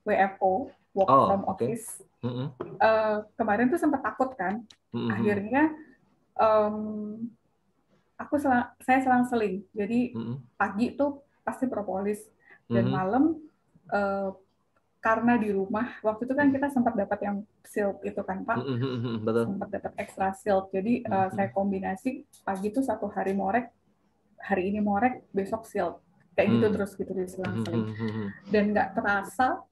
WFO, work from office. Kemarin tuh sempat takut kan, akhirnya saya selang-seling. Jadi pagi tuh pasti propolis dan malam karena di rumah waktu itu kan kita sempat dapat yang silk itu kan Pak, sempat dapat extra silk. Jadi saya kombinasi pagi tuh 1 hari morek, hari ini morek, besok silk, kayak gitu terus gitu diselang-seling. Dan nggak terasa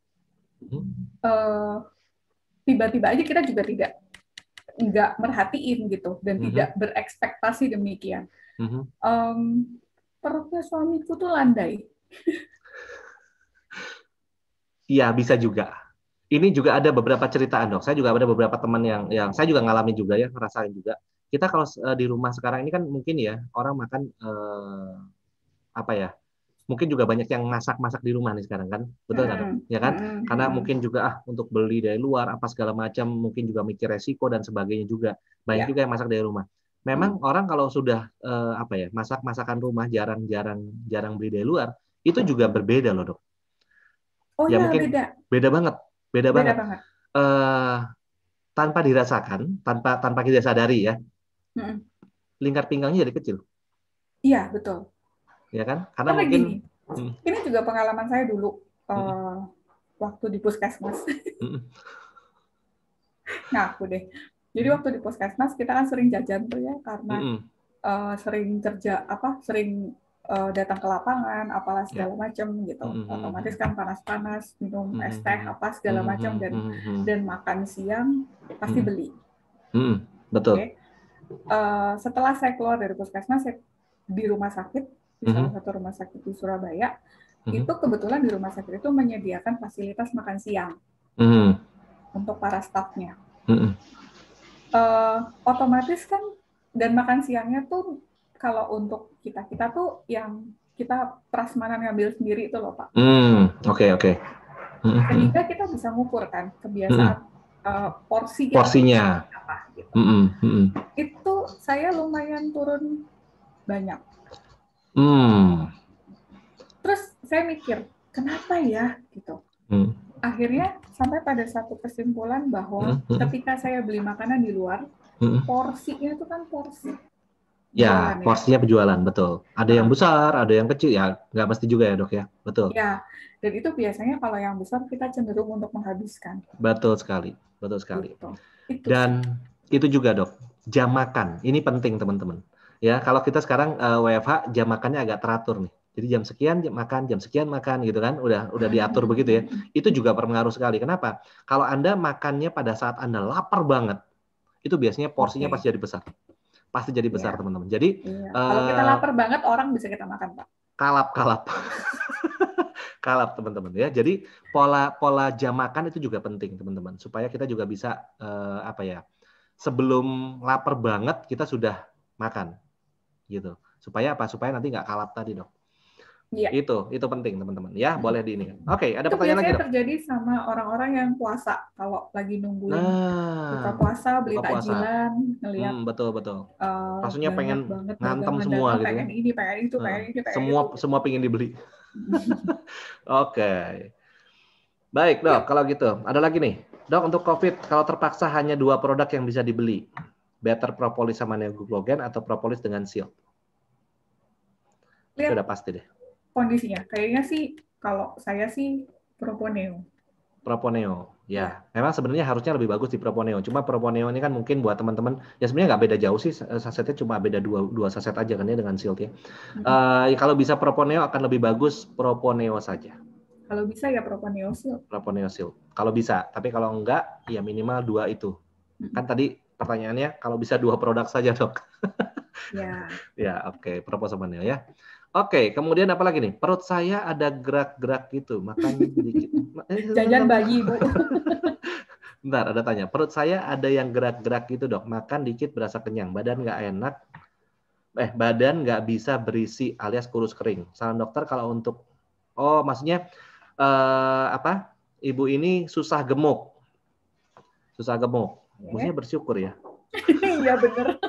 tiba-tiba aja kita juga nggak merhatiin gitu dan tidak berekspektasi demikian. Perutnya suamiku tuh landai. Iya, bisa juga. Ini juga ada beberapa ceritaan dok. Saya juga ada beberapa teman yang saya juga ngalamin juga ya, ngerasain juga. Kita kalau di rumah sekarang ini kan mungkin ya orang makan mungkin juga banyak yang masak di rumah nih sekarang kan, betul nggak dok? Ya kan? Karena mungkin juga untuk beli dari luar apa segala macam, mungkin juga mikir resiko dan sebagainya juga. Banyak juga yang masak dari rumah. Memang orang kalau sudah masakan rumah jarang beli dari luar, itu juga berbeda loh dok. Oh ya, mungkin beda banget. Tanpa dirasakan, tanpa kita sadari ya, lingkar pinggangnya jadi kecil. Iya betul. Ya kan? Karena mungkin ini juga pengalaman saya dulu waktu di puskesmas. Ngaku deh. Jadi waktu di puskesmas kita kan sering jajan tuh ya, karena sering kerja sering datang ke lapangan, apalah segala macam gitu. Otomatis kan panas-panas, minum es teh apa segala macam dan makan siang pasti beli. Betul. Okay. Setelah saya keluar dari puskesmas, saya di rumah sakit, di salah satu rumah sakit di Surabaya, itu kebetulan di rumah sakit itu menyediakan fasilitas makan siang untuk para stafnya. Otomatis kan, dan makan siangnya tuh kalau untuk kita tuh yang kita prasmanan ngambil sendiri itu loh Pak. Oke. Sehingga kita bisa ngukur kan kebiasaan porsinya apa gitu. Itu saya lumayan turun banyak. Terus saya mikir, kenapa ya gitu. Akhirnya sampai pada satu kesimpulan bahwa ketika saya beli makanan di luar, porsinya itu kan porsi. Ya, porsinya penjualan, betul. Ada yang besar, ada yang kecil, ya nggak mesti juga ya dok ya, betul. Ya, dan itu biasanya kalau yang besar kita cenderung untuk menghabiskan. Betul sekali. Gitu. Dan itu juga dok, jam makan, ini penting teman-teman. Ya, kalau kita sekarang WFH jam makannya agak teratur nih. Jadi jam sekian jam sekian makan gitu kan, udah diatur begitu ya. Itu juga berpengaruh sekali. Kenapa? Kalau Anda makannya pada saat Anda lapar banget, itu biasanya porsinya pasti jadi besar. Pasti jadi besar teman-teman. Jadi kalau kita lapar banget, orang bisa kita makan Pak. Kalap teman-teman ya. Jadi pola jam makan itu juga penting teman-teman, supaya kita juga bisa sebelum lapar banget kita sudah makan gitu. Supaya nanti nggak kalap tadi dok. Iya. Itu penting teman-teman ya, boleh di ini. Oke, ada pertanyaan lagi dok. Terjadi sama orang-orang yang puasa, kalau lagi nungguin buka puasa, beli takjilan, ngelihat betul. Rasanya pengen ngantem semua gitu. Pengen ini, pengen itu. Semua pengen dibeli. Oke. Baik dok, kalau gitu ada lagi nih dok, untuk COVID kalau terpaksa hanya 2 produk yang bisa dibeli, Better Propolis sama Neoglucogen atau Propolis dengan Silk? Sudah pasti deh. kondisinya. Kayaknya sih kalau saya sih Proponeo. Proponeo, ya. Memang sebenarnya harusnya lebih bagus di Proponeo. Cuma Proponeo ini kan mungkin buat teman-teman, ya sebenarnya nggak beda jauh sih, sasetnya cuma beda dua saset aja kan ya dengan Shield ya. Kalau bisa Proponeo akan lebih bagus Proponeo saja. Kalau bisa ya Proponeo Shield. Proponeo Shield. Kalau bisa, tapi kalau enggak, ya minimal 2 itu. Kan tadi pertanyaannya, kalau bisa 2 produk saja, Dok. Ya. Ya, oke. Proponeo ya. Oke, kemudian apa lagi nih? Perut saya ada gerak-gerak gitu, makan dikit. Jajan bayi, Bu. Bentar, ada tanya. Perut saya ada yang gerak-gerak gitu, Dok. Makan dikit berasa kenyang, badan nggak enak. Badan nggak bisa berisi alias kurus kering. Saran dokter kalau untuk, maksudnya apa? Ibu ini susah gemuk. Susah gemuk. Maksudnya bersyukur ya. Iya bener.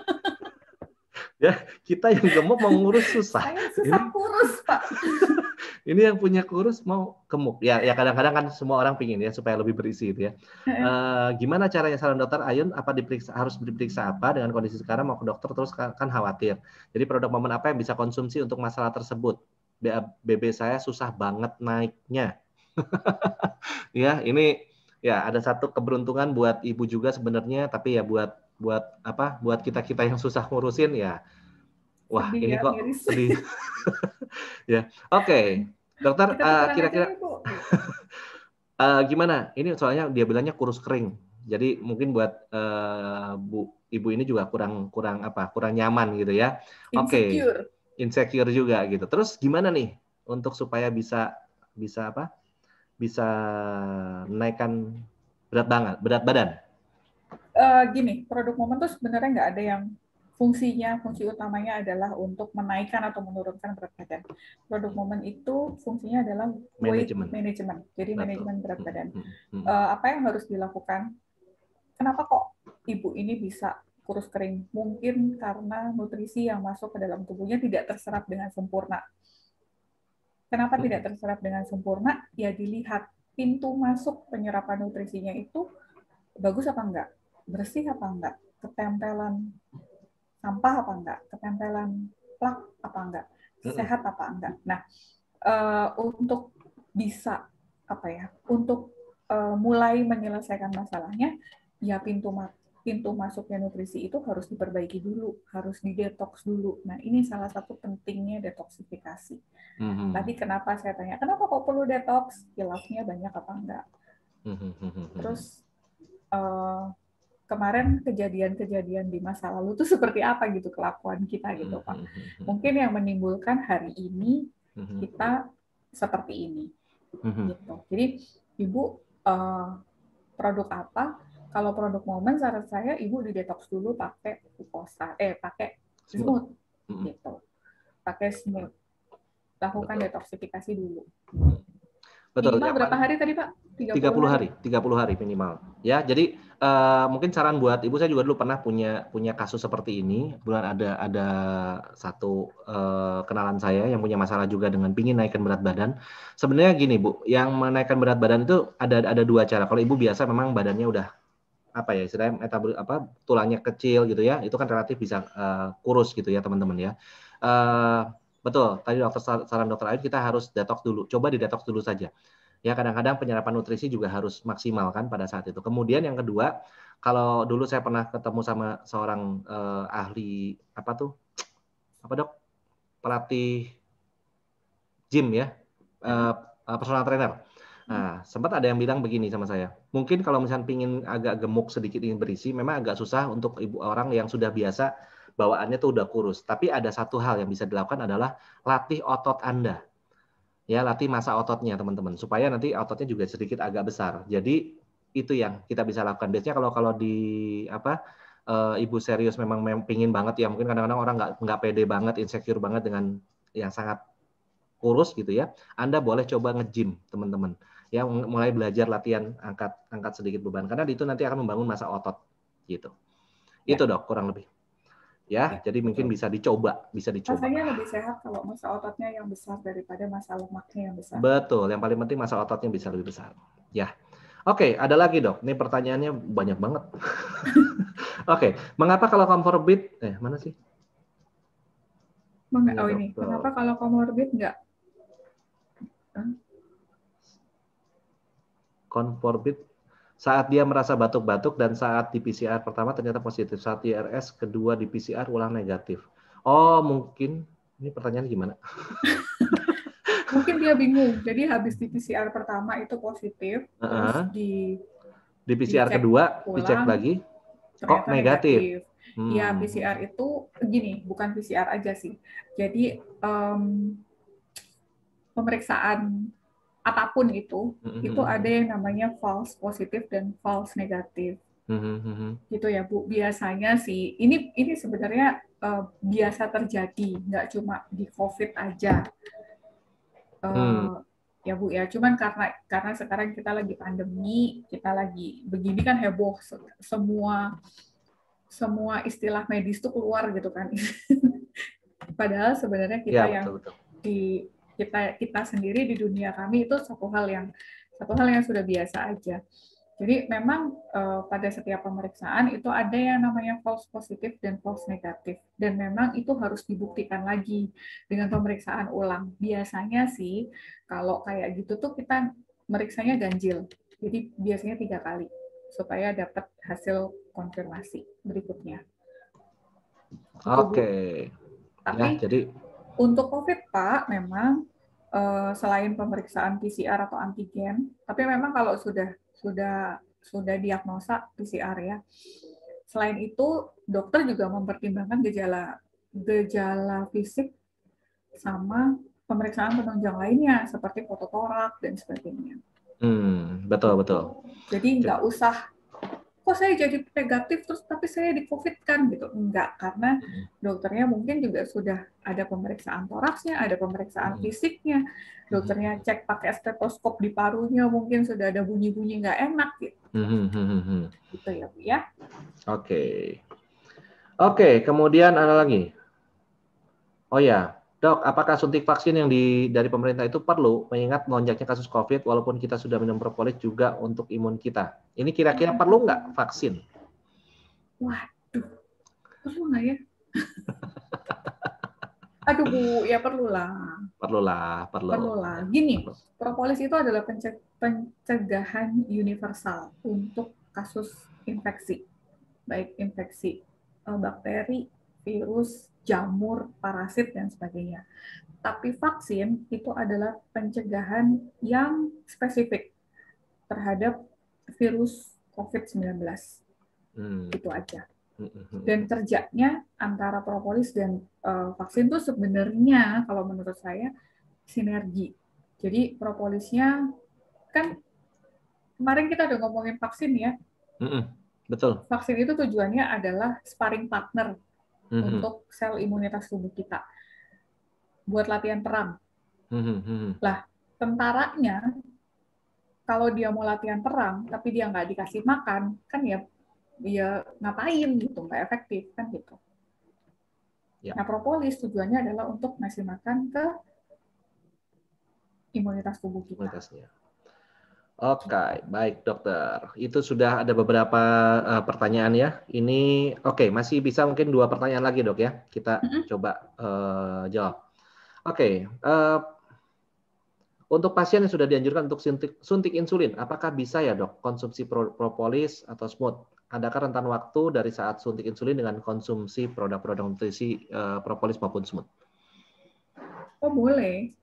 Ya, kita yang gemuk mau ngurus susah. Saya susah kurus, Pak. Ini yang punya kurus mau gemuk. Ya kadang-kadang kan semua orang pingin ya supaya lebih berisi itu ya. Gimana caranya saran dokter Ayun? Apa harus diperiksa apa dengan kondisi sekarang mau ke dokter terus kan khawatir. Jadi produk momen apa yang bisa konsumsi untuk masalah tersebut? BB saya susah banget naiknya. Ya, ini ya ada satu keberuntungan buat ibu juga sebenarnya, tapi ya buat kita yang susah ngurusin ya. Wah, sedih ini ya, kok miris. Sedih. Ya. Oke. Dokter kira-kira gimana? Ini soalnya dia bilangnya kurus kering. Jadi mungkin buat ibu ini juga kurang nyaman gitu ya. Oke. Insecure juga gitu. Terus gimana nih untuk supaya bisa menaikkan berat badan? Gini, produk momen tuh sebenarnya nggak ada yang fungsi utamanya adalah untuk menaikkan atau menurunkan berat badan. Produk momen itu fungsinya adalah weight management, jadi manajemen berat badan. Apa yang harus dilakukan? Kenapa kok ibu ini bisa kurus kering? Mungkin karena nutrisi yang masuk ke dalam tubuhnya tidak terserap dengan sempurna. Kenapa tidak terserap dengan sempurna? Ya dilihat pintu masuk penyerapan nutrisinya itu bagus apa enggak? Bersih apa enggak? Ketempelan sampah apa enggak? Ketempelan plak apa enggak? Sehat apa enggak? Nah, untuk bisa untuk mulai menyelesaikan masalahnya, ya pintu masuknya nutrisi itu harus diperbaiki dulu, harus didetoks dulu. Nah, ini salah satu pentingnya detoksifikasi. Tadi kenapa saya tanya, kenapa kok perlu detoks? Hilafnya banyak apa enggak? Terus kemarin kejadian-kejadian di masa lalu itu seperti apa gitu kelakuan kita gitu, Pak. Mungkin yang menimbulkan hari ini kita seperti ini. Gitu. Jadi Ibu produk apa? Kalau produk momen saran saya Ibu didetoks dulu pakai glukosa, pakai smooth gitu. Pakai smooth. Lakukan detoksifikasi dulu. Betul. Minimal berapa hari tadi, Pak? 30 hari minimal. Ya, jadi mungkin saran buat Ibu, saya juga dulu pernah punya kasus seperti ini. Kebetulan ada satu kenalan saya yang punya masalah juga dengan pingin naikkan berat badan. Sebenarnya gini, Bu, yang menaikkan berat badan itu ada dua cara. Kalau Ibu biasa memang badannya udah istilahnya tulangnya kecil gitu ya, itu kan relatif bisa kurus gitu ya, teman-teman ya. Betul, tadi saran dokter Ayun kita harus detoks dulu. Coba didetoks dulu saja. Ya, kadang-kadang penyerapan nutrisi juga harus maksimal kan pada saat itu. Kemudian yang kedua, kalau dulu saya pernah ketemu sama seorang ahli Dok? Pelatih gym ya, personal trainer. Nah, sempat ada yang bilang begini sama saya. Mungkin kalau misalnya pingin agak gemuk sedikit, ingin berisi, memang agak susah untuk ibu orang yang sudah biasa bawaannya tuh udah kurus. Tapi ada satu hal yang bisa dilakukan adalah latih otot Anda. Ya, latih massa ototnya, teman-teman. Supaya nanti ototnya juga sedikit agak besar. Jadi, itu yang kita bisa lakukan. Biasanya kalau di ibu serius memang pingin banget ya, mungkin kadang-kadang orang nggak pede banget, insecure banget dengan yang sangat kurus gitu ya. Anda boleh coba nge-gym, teman-teman. Ya, mulai belajar latihan angkat sedikit beban. Karena itu nanti akan membangun massa otot gitu. Ya. Itu Dok, kurang lebih. Ya, jadi mungkin bisa dicoba. Rasanya lebih sehat kalau massa ototnya yang besar daripada massa lemaknya yang besar. Betul, yang paling penting massa ototnya bisa lebih besar. Ya, oke, ada lagi Dok. Ini pertanyaannya banyak banget. Oke, mengapa kalau comorbid? Mana sih? Kenapa kalau comorbid nggak Conforbid saat dia merasa batuk-batuk dan saat di PCR pertama ternyata positif, saat di RS kedua di PCR ulang negatif. Oh, mungkin ini pertanyaan gimana? Mungkin dia bingung. Jadi habis di PCR pertama itu positif, terus di PCR kedua dicek lagi kok negatif. Ya, PCR itu gini, bukan PCR aja sih. Jadi pemeriksaan apapun itu ada yang namanya false positif dan false negatif. Gitu ya, Bu. Biasanya sih ini sebenarnya biasa terjadi, nggak cuma di COVID aja. Ya Bu ya, cuman karena sekarang kita lagi pandemi, kita lagi begini kan heboh, semua istilah medis tuh keluar gitu kan. Padahal sebenarnya kita betul. Kita sendiri di dunia kami itu satu hal yang sudah biasa aja. Jadi memang pada setiap pemeriksaan itu ada yang namanya false positif dan false negatif, dan memang itu harus dibuktikan lagi dengan pemeriksaan ulang. Biasanya sih kalau kayak gitu tuh kita meriksanya ganjil, jadi biasanya 3 kali supaya dapat hasil konfirmasi berikutnya. Oke. Tapi ya, jadi untuk COVID Pak memang selain pemeriksaan PCR atau antigen, tapi memang kalau sudah diagnosa PCR ya. Selain itu, dokter juga mempertimbangkan gejala fisik sama pemeriksaan penunjang lainnya seperti fototorak dan sebagainya. Betul. Jadi nggak usah, kok saya jadi negatif terus tapi saya di COVID kan gitu. Enggak, karena dokternya mungkin juga sudah ada pemeriksaan toraksnya, ada pemeriksaan fisiknya. Dokternya cek pakai stetoskop di parunya, mungkin sudah ada bunyi-bunyi nggak enak gitu. Gitu ya, Bu ya. Oke, kemudian ada lagi. Oh ya, Dok, apakah suntik vaksin yang dari pemerintah itu perlu mengingat melonjaknya kasus COVID walaupun kita sudah minum propolis juga untuk imun kita? Ini kira-kira perlu nggak vaksin? Waduh, perlu nggak ya? Aduh Bu, ya perlulah. Perlulah. Gini, propolis itu adalah pencegahan universal untuk kasus infeksi, baik infeksi bakteri, virus, jamur, parasit, dan sebagainya. Tapi vaksin itu adalah pencegahan yang spesifik terhadap virus COVID-19. Itu aja. Dan kerjanya antara propolis dan vaksin itu sebenarnya kalau menurut saya sinergi. Jadi propolisnya kan kemarin kita udah ngomongin vaksin ya. Betul. Vaksin itu tujuannya adalah sparring partner untuk sel imunitas tubuh kita buat latihan perang. Lah, tentaranya kalau dia mau latihan perang tapi dia nggak dikasih makan, kan ya ngapain gitu, nggak efektif kan gitu. Ya. Nah, propolis tujuannya adalah untuk ngasih makan ke imunitas tubuh kita. Oke, baik dokter. Itu sudah ada beberapa pertanyaan ya. Ini masih bisa mungkin 2 pertanyaan lagi Dok ya. Kita coba jawab. Untuk pasien yang sudah dianjurkan untuk suntik insulin, apakah bisa ya Dok konsumsi propolis atau smooth? Adakah rentan waktu dari saat suntik insulin dengan konsumsi produk-produk nutrisi propolis maupun smooth? Oh boleh.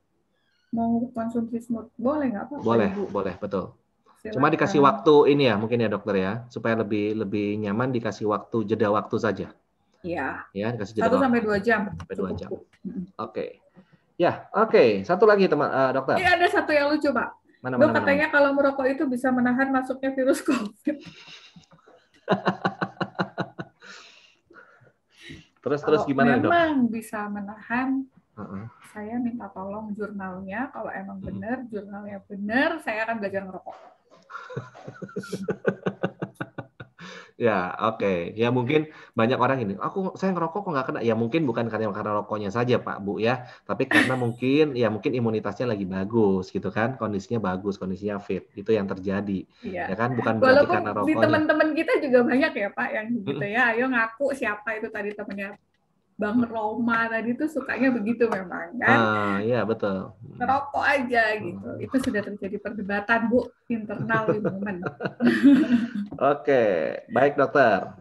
Mau konsumsi smooth boleh nggak apa-apa? Boleh, betul. Silakan. Cuma dikasih waktu ini ya mungkin ya dokter ya, supaya lebih nyaman dikasih waktu, jeda waktu saja. Iya. Ya, dikasih jeda 1-2 jam. Sampai 2 jam. Satu lagi teman dokter. Iya, ada satu yang lucu Pak. Dok, katanya kalau merokok itu bisa menahan masuknya virus COVID. Terus gimana Dok? Memang bisa menahan. Saya minta tolong jurnalnya, kalau emang benar, jurnalnya benar, saya akan belajar ngerokok. Ya, Ya mungkin banyak orang ini, saya ngerokok kok nggak kena. Ya mungkin bukan karena rokoknya saja Pak, Bu ya, tapi karena mungkin imunitasnya lagi bagus gitu kan, kondisinya bagus, kondisinya fit. Itu yang terjadi. Ya kan, bukan berarti karena rokoknya. Di teman-teman kita juga banyak ya Pak yang gitu ya, ayo ngaku siapa itu tadi temannya Bang Roma tadi tuh sukanya begitu memang kan. Iya betul. Ngerokok aja gitu. Itu sudah terjadi perdebatan Bu internal di momen. Oke, baik dokter.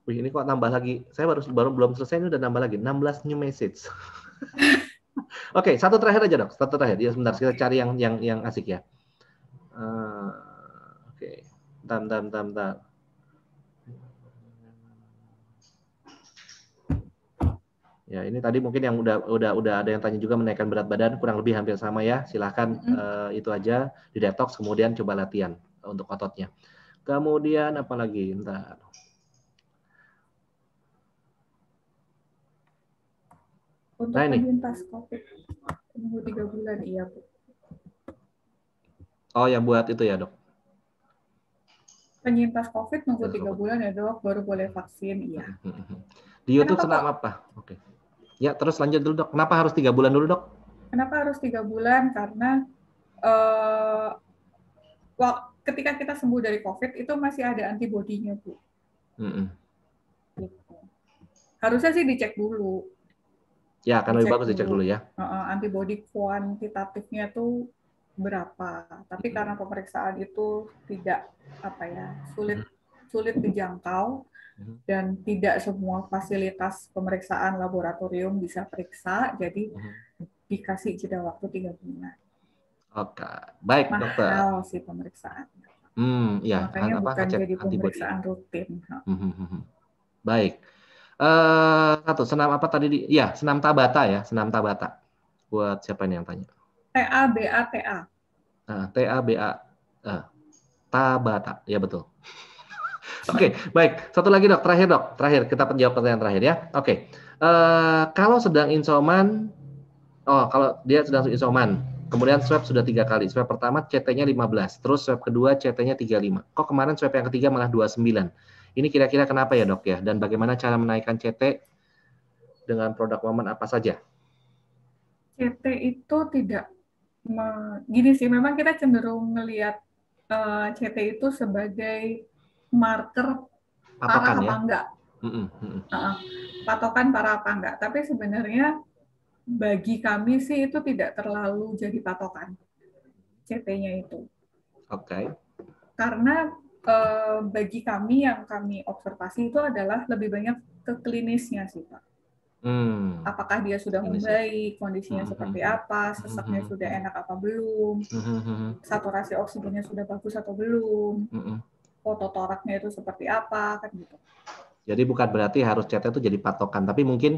Wih, ini kok nambah lagi. Saya baru belum selesai ini udah nambah lagi 16 new message. Oke, satu terakhir aja dok. Satu terakhir. Ya sebentar kita cari yang asik ya. Oke, bentar. Ya, ini tadi mungkin yang udah ada yang tanya juga menaikkan berat badan, kurang lebih hampir sama ya. Silahkan itu aja di detox, kemudian coba latihan untuk ototnya. Kemudian apa lagi? Bentar. Untuk penyintas COVID tunggu 3 bulan, iya Bu. Oh, yang buat itu ya dok? Penyintas COVID nunggu 3 bulan ya dok, baru boleh vaksin, iya. Di YouTube senam apa? Oke. Ya, terus lanjut dulu dok. Kenapa harus 3 bulan dulu dok? Kenapa harus 3 bulan? Karena ketika kita sembuh dari COVID itu masih ada antibodinya Bu. Gitu. Harusnya sih dicek dulu. Ya, kan lebih bagus dicek dulu ya. Antibodi kuantitatifnya tuh berapa? Tapi karena pemeriksaan itu tidak sulit dijangkau dan tidak semua fasilitas pemeriksaan laboratorium bisa periksa, jadi dikasih jeda waktu 3 bulan. Oke, baik dokter. Mahal sih pemeriksaan. Ya, makanya bukan jadi pemeriksaan rutin. Baik. Satu, senam apa tadi? Ya, senam Tabata ya, senam Tabata. Buat siapa nih yang tanya? TABATA. TABA. Tabata, ya betul. Oke, baik. Satu lagi dok, terakhir dok. Terakhir, kita jawab pertanyaan terakhir ya. Oke. Kalau sedang insoman, kalau dia sedang insoman, kemudian swab sudah 3 kali. Swab pertama CT-nya 15, terus swab kedua CT-nya 35. Kok kemarin swab yang ketiga malah 29? Ini kira-kira kenapa ya dok ya? Dan bagaimana cara menaikkan CT dengan produk momen apa saja? CT itu tidak, gini sih, memang kita cenderung melihat CT itu sebagai marker parah apa enggak. Patokan parah apa enggak. Tapi sebenarnya bagi kami sih itu tidak terlalu jadi patokan CT-nya itu. Oke. Karena bagi kami yang kami observasi itu adalah lebih banyak ke klinisnya sih Pak. Apakah dia sudah membaik, kondisinya seperti apa, sesaknya sudah enak apa belum, saturasi oksigennya sudah bagus atau belum, foto toraknya itu seperti apa, kan gitu. Jadi bukan berarti harus CT itu jadi patokan, tapi mungkin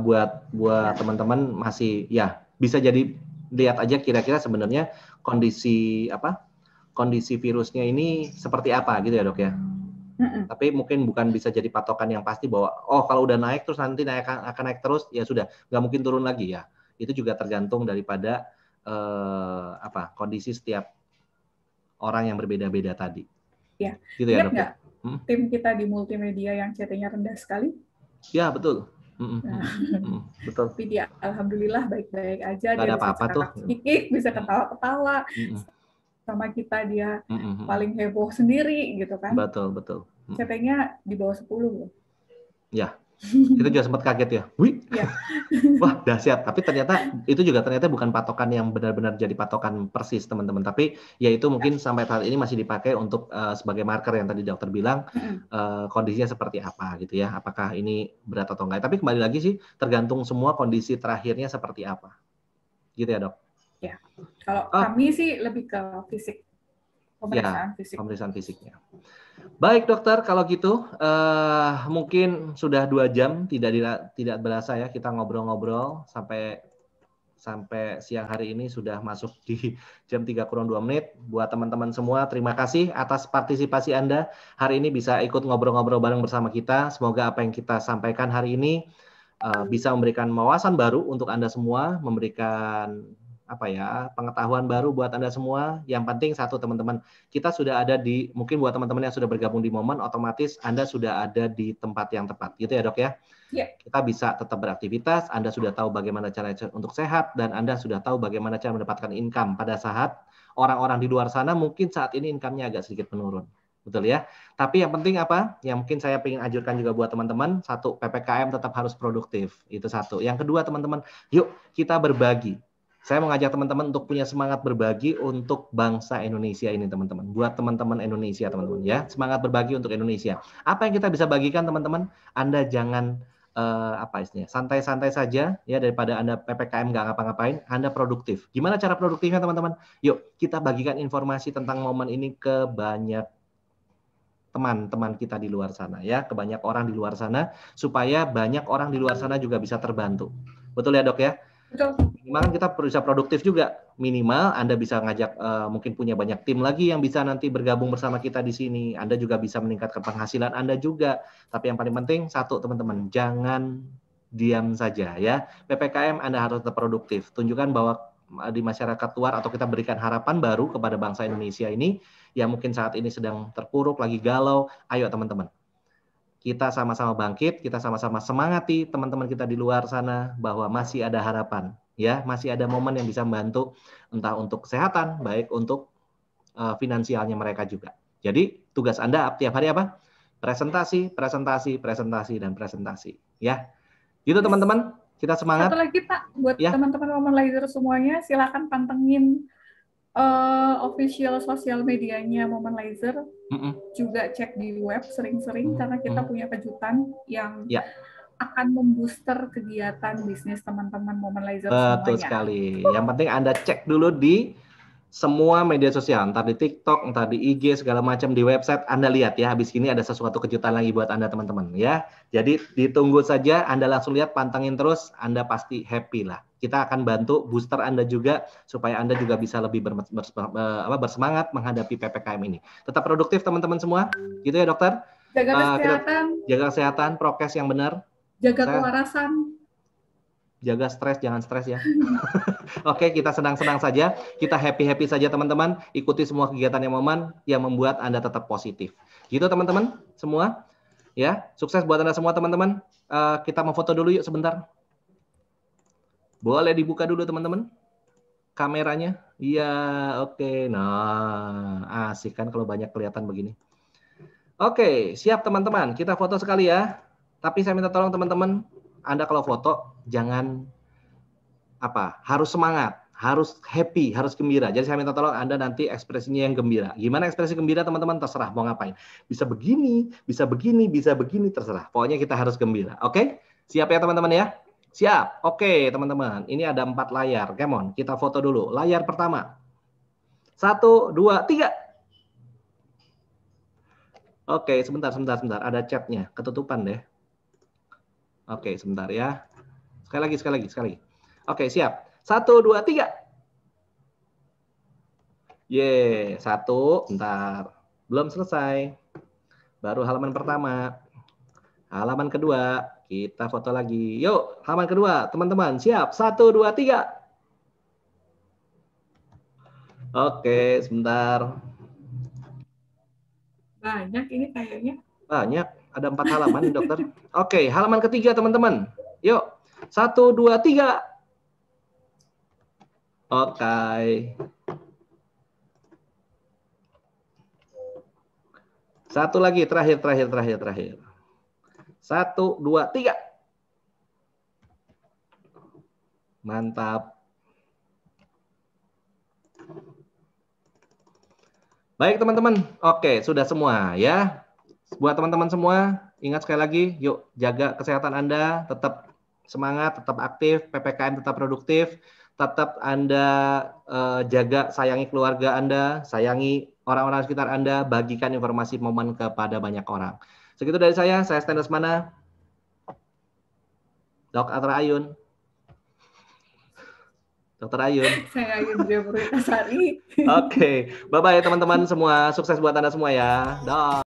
buat teman-teman masih ya bisa jadi lihat aja kira-kira sebenarnya kondisi virusnya ini seperti apa gitu ya dok ya. Tapi mungkin bukan bisa jadi patokan yang pasti bahwa kalau udah naik terus nanti akan naik terus, ya sudah nggak mungkin turun lagi ya. Itu juga tergantung daripada kondisi setiap orang yang berbeda-beda tadi. Ya. Gitu ya dok. Tim kita di multimedia yang CT-nya rendah sekali. Ya betul. Betul. Tapi dia alhamdulillah baik-baik aja. Gak ada apa-apa tuh. Bisa ketawa-ketawa. Sama kita dia paling heboh sendiri gitu kan. Betul. CT-nya di bawah 10 loh. Ya. Kita juga sempat kaget ya. Wih. Ya. Wah, dahsyat. Tapi ternyata bukan patokan yang benar-benar jadi patokan persis teman-teman. Tapi ya itu mungkin sampai saat ini masih dipakai untuk sebagai marker yang tadi dokter bilang kondisinya seperti apa gitu ya. Apakah ini berat atau enggak. Tapi kembali lagi sih tergantung semua kondisi terakhirnya seperti apa. Gitu ya dok. Ya, kalau kami sih lebih ke fisik, pemeriksaan fisiknya. Baik dokter, kalau gitu mungkin sudah 2 jam tidak berasa ya kita ngobrol-ngobrol sampai siang hari ini sudah masuk di jam 3:02. Buat teman-teman semua, terima kasih atas partisipasi Anda hari ini bisa ikut ngobrol-ngobrol bareng bersama kita. Semoga apa yang kita sampaikan hari ini bisa memberikan wawasan baru untuk Anda semua, memberikan pengetahuan baru buat Anda semua. Yang penting satu teman-teman, kita sudah ada mungkin buat teman-teman yang sudah bergabung di momen, otomatis Anda sudah ada di tempat yang tepat, gitu ya dok ya? Yeah. Kita bisa tetap beraktivitas, Anda sudah tahu bagaimana cara untuk sehat, dan Anda sudah tahu bagaimana cara mendapatkan income pada saat orang-orang di luar sana mungkin saat ini income-nya agak sedikit menurun. betul ya. Tapi yang penting apa? Yang mungkin saya ingin anjurkan juga buat teman-teman, satu, PPKM tetap harus produktif. Itu satu. Yang kedua, teman-teman, yuk kita berbagi. Saya mengajak teman-teman untuk punya semangat berbagi untuk bangsa Indonesia ini, teman-teman. Buat teman-teman Indonesia, teman-teman ya. Semangat berbagi untuk Indonesia. Apa yang kita bisa bagikan, teman-teman? Anda jangan apa istilahnya, santai-santai saja ya, daripada Anda PPKM nggak ngapa-ngapain, Anda produktif. Gimana cara produktifnya, teman-teman? Yuk kita bagikan informasi tentang momen ini ke banyak teman-teman kita di luar sana ya, ke banyak orang di luar sana, supaya banyak orang di luar sana juga bisa terbantu. Betul ya, Dok ya? Betul. Minimal kita bisa produktif juga. Minimal Anda bisa ngajak mungkin punya banyak tim lagi yang bisa nanti bergabung bersama kita di sini. Anda juga bisa meningkatkan penghasilan Anda juga. Tapi yang paling penting satu, teman-teman, jangan diam saja ya. PPKM Anda harus tetap produktif. Tunjukkan bahwa di masyarakat luar, atau kita berikan harapan baru kepada bangsa Indonesia ini yang mungkin saat ini sedang terpuruk, lagi galau. Ayo teman-teman, kita sama-sama bangkit, kita sama-sama semangati teman-teman kita di luar sana bahwa masih ada harapan, ya, masih ada momen yang bisa membantu, entah untuk kesehatan, baik untuk finansialnya mereka juga. Jadi tugas Anda tiap hari apa? Presentasi, presentasi, presentasi, dan presentasi, ya. Gitu teman-teman, kita semangat. Satu lagi Pak, buat ya, teman-teman Womanizer semuanya, silakan pantengin official sosial medianya Womanizer. Juga cek di web sering-sering, karena kita punya kejutan yang akan membooster kegiatan bisnis teman-teman Womanizer semuanya. Betul sekali. Yang penting Anda cek dulu di semua media sosial, entar di TikTok, entar di IG, segala macam, di website. Anda lihat ya, habis ini ada sesuatu kejutan lagi buat Anda teman-teman ya. Jadi ditunggu saja, Anda langsung lihat, pantengin terus, Anda pasti happy lah. Kita akan bantu booster Anda juga supaya Anda juga bisa lebih bersemangat menghadapi PPKM ini. Tetap produktif teman-teman semua, gitu ya dokter. Jaga kesehatan. Jaga kesehatan, prokes yang benar. Jaga kewarasan. Jaga stres, jangan stres ya. Oke, kita senang-senang saja, kita happy-happy saja teman-teman. Ikuti semua kegiatan yang momen yang membuat Anda tetap positif. Gitu teman-teman semua. Ya, sukses buat Anda semua teman-teman. Kita mau foto dulu yuk sebentar. Boleh dibuka dulu teman-teman kameranya. Iya, oke. Nah, asik kan kalau banyak kelihatan begini. Oke, siap teman-teman. Kita foto sekali ya. Tapi saya minta tolong teman-teman, Anda kalau foto jangan harus semangat, harus happy, harus gembira. Jadi saya minta tolong Anda nanti ekspresinya yang gembira. Gimana ekspresi gembira teman-teman? Terserah mau ngapain. Bisa begini, bisa begini, bisa begini, terserah. Pokoknya kita harus gembira. Oke? Siap ya teman-teman ya? Siap. Oke teman-teman. Ini ada 4 layar. Come on, kita foto dulu. Layar pertama. 1, 2, 3. Oke, sebentar. Ada chatnya. Ketutupan deh. Oke, sebentar ya. Sekali lagi. Oke, siap. 1, 2, 3. Ye, 1. Bentar. Belum selesai. Baru halaman pertama. Halaman kedua. Kita foto lagi. Yuk, halaman kedua. Teman-teman, siap. 1, 2, 3. Oke, sebentar. Banyak ini kayaknya. Banyak. Ada 4 halaman nih, dokter. Oke, halaman ketiga, teman-teman. Yuk. 1, 2, 3. Oke. 1 lagi, terakhir. 1, 2, 3. Mantap. Baik, teman-teman. Oke, sudah semua ya. Buat teman-teman semua, ingat sekali lagi, yuk jaga kesehatan Anda, tetap semangat, tetap aktif, PPKM tetap produktif, tetap Anda jaga, sayangi keluarga Anda, sayangi orang-orang sekitar Anda, bagikan informasi momen kepada banyak orang. Segitu dari saya Sten Lesmana, Dr. Ayun. Dr. Ayun. Saya Ayun Purwitasari. Oke, bye-bye teman-teman semua, sukses buat Anda semua ya. Dah.